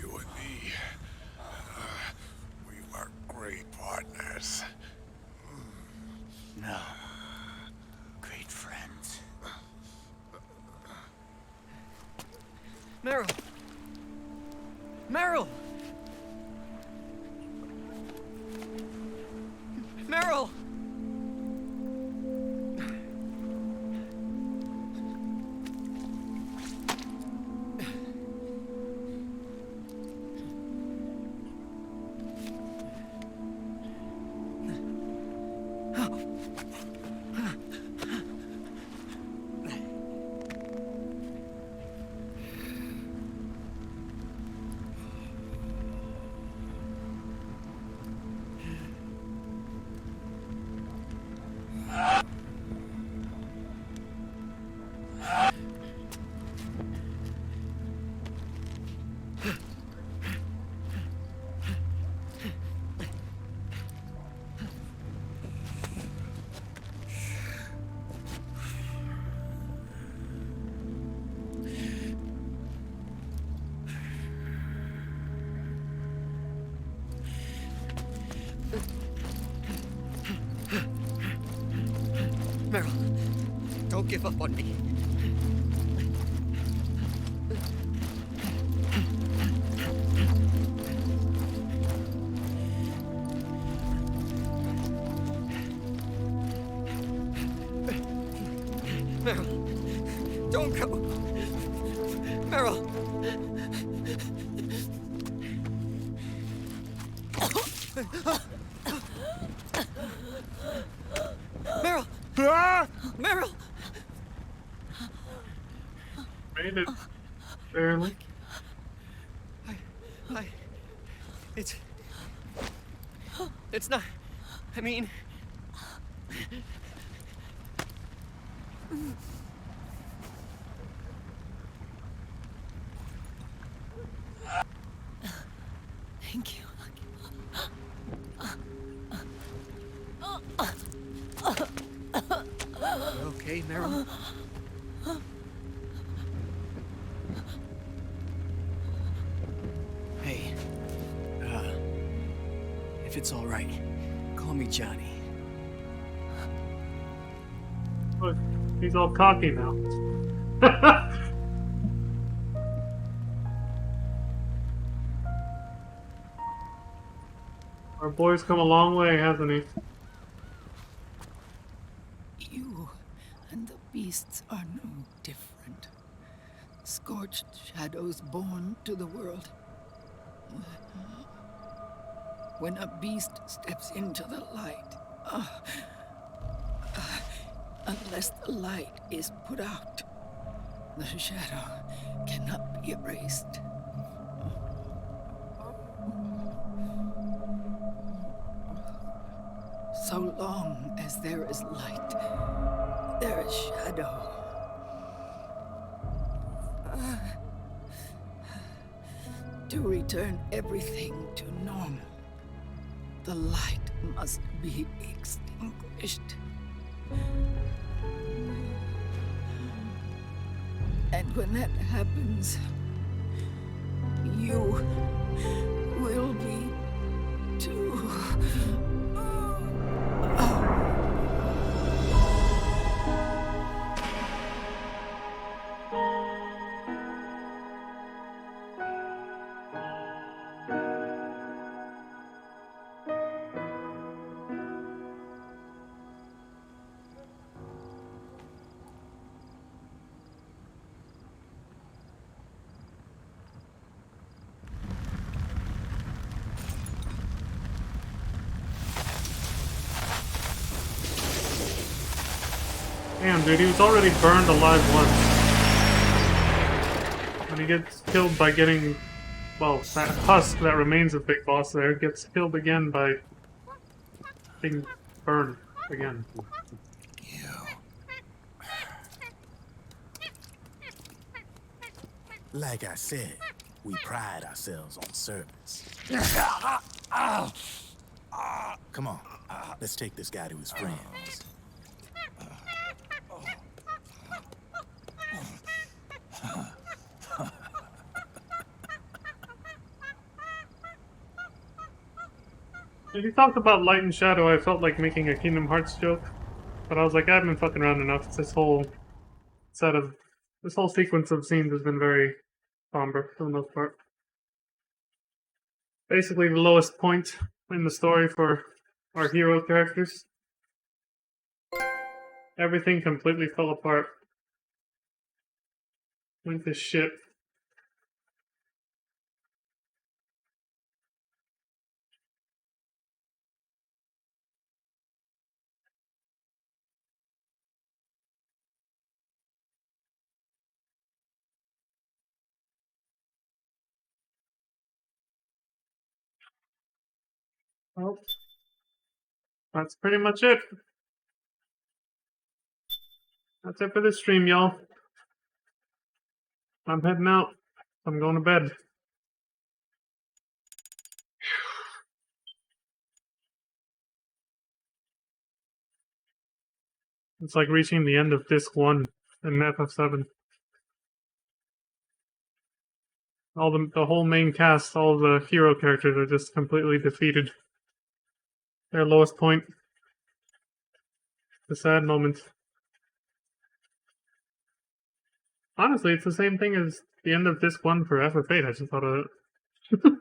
You and me, we were great partners. No. Great friends. Meryl! Meryl! Meryl! Meryl, don't give up on me. Meryl, don't go. Meryl. Meryl! Meryl! Made it. Barely. It's not, I mean... Thank you. Okay, Meryl? Hey, If it's all right, call me Johnny. Look, he's all cocky now. Our boy's come a long way, hasn't he? You and the beasts are no different. Scorched shadows born to the world. When a beast steps into the light, unless the light is put out, the shadow cannot be erased. So long as there is light, there is shadow. To return everything to normal, the light must be extinguished. And when that happens, you will be too. Damn, dude, he was already burned alive once. When he gets killed by getting, well, that husk that remains of Big Boss there gets killed again by being burned again. Like I said, we pride ourselves on service. Come on, let's take this guy to his friends. When you talked about light and shadow, I felt like making a Kingdom Hearts joke, but I was like, I've been fucking around enough. This whole sequence of scenes has been very somber for the most part. Basically, the lowest point in the story for our hero characters. Everything completely fell apart. Went to shit. Well, that's pretty much it. That's it for this stream, y'all. I'm heading out. I'm going to bed. It's like reaching the end of disc 1 in FF7. All the whole main cast, all the hero characters are just completely defeated. Their lowest point. The sad moment. Honestly, it's the same thing as the end of disc 1 for FF8. I just thought of it.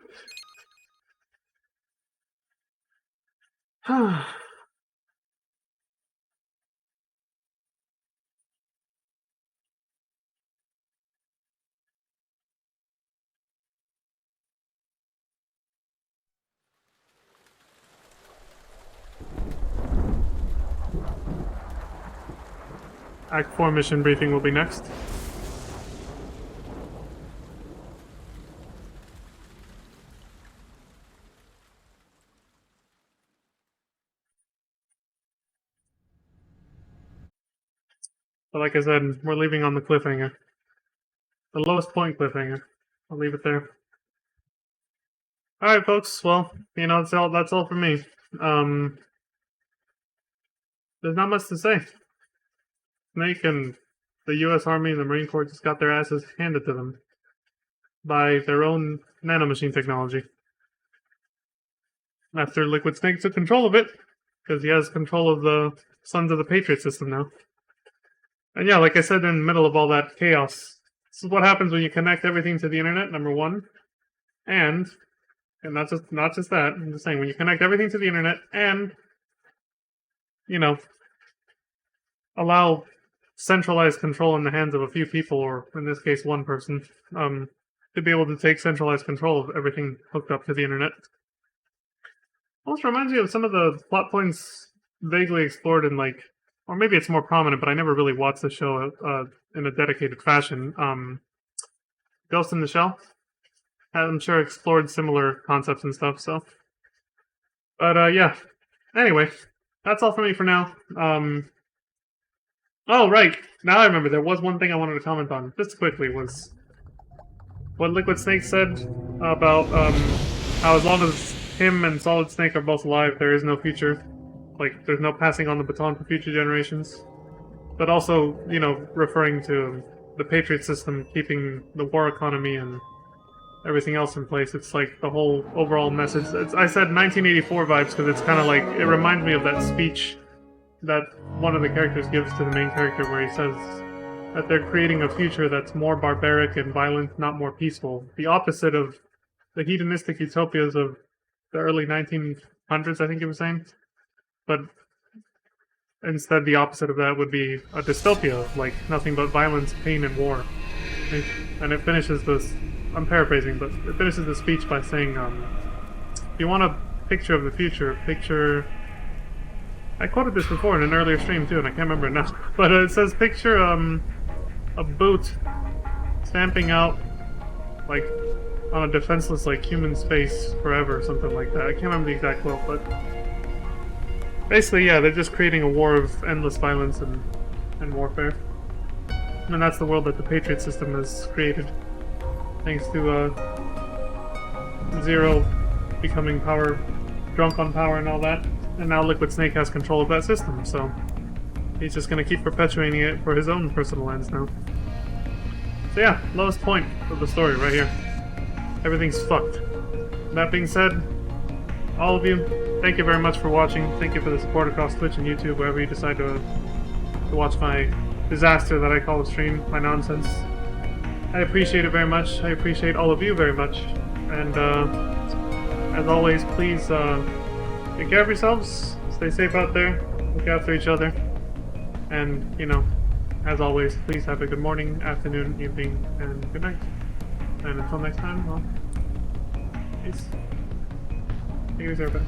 Act 4 mission briefing will be next. But like I said, we're leaving on the cliffhanger. The lowest point cliffhanger. I'll leave it there. Alright, folks. Well, you know, that's all for me. There's not much to say. Snake and the U.S. Army and the Marine Corps just got their asses handed to them by their own nanomachine technology. after Liquid Snake took control of it, because he has control of the Sons of the Patriot system now. And yeah, like I said, in the middle of all that chaos, this is what happens when you connect everything to the internet, number one. And not just that, I'm just saying, when you connect everything to the internet and, you know, allow centralized control in the hands of a few people, or in this case, one person, to be able to take centralized control of everything hooked up to the internet. Almost reminds me of some of the plot points vaguely explored in, like, or maybe it's more prominent, but I never really watched the show in a dedicated fashion. Ghost in the Shell, I'm sure explored similar concepts and stuff, so. But, yeah. Anyway, that's all for me for now. Oh, right. Now I remember, there was one thing I wanted to comment on, just quickly, was what Liquid Snake said about, how as long as him and Solid Snake are both alive, there is no future. Like, there's no passing on the baton for future generations. But also, you know, referring to the Patriot system keeping the war economy and everything else in place. It's like the whole overall message. I said 1984 vibes because it's kind of like, it reminds me of that speech that one of the characters gives to the main character where he says that they're creating a future that's more barbaric and violent, not more peaceful. The opposite of the hedonistic utopias of the early 1900s, I think he was saying. But instead, the opposite of that would be a dystopia, like nothing but violence, pain, and war. And it finishes this, I'm paraphrasing, but it finishes the speech by saying, if you want a picture of the future, picture... I quoted this before in an earlier stream too, and I can't remember it now. But it says, picture a boot stamping out, like, on a defenseless, like, human space forever, or something like that. I can't remember the exact quote, but... basically, yeah, they're just creating a war of endless violence and warfare. And that's the world that the Patriot system has created. Thanks to, Zero becoming drunk on power and all that. And now Liquid Snake has control of that system, so he's just gonna keep perpetuating it for his own personal ends now. So yeah, lowest point of the story right here. Everything's fucked. That being said, all of you, thank you very much for watching. Thank you for the support across Twitch and YouTube, wherever you decide to watch my disaster that I call a stream, my nonsense. I appreciate it very much. I appreciate all of you very much. And as always, please take care of yourselves. Stay safe out there. Look after each other. And, you know, as always, please have a good morning, afternoon, evening, and good night. And until next time, well, peace. Take it easy, everybody.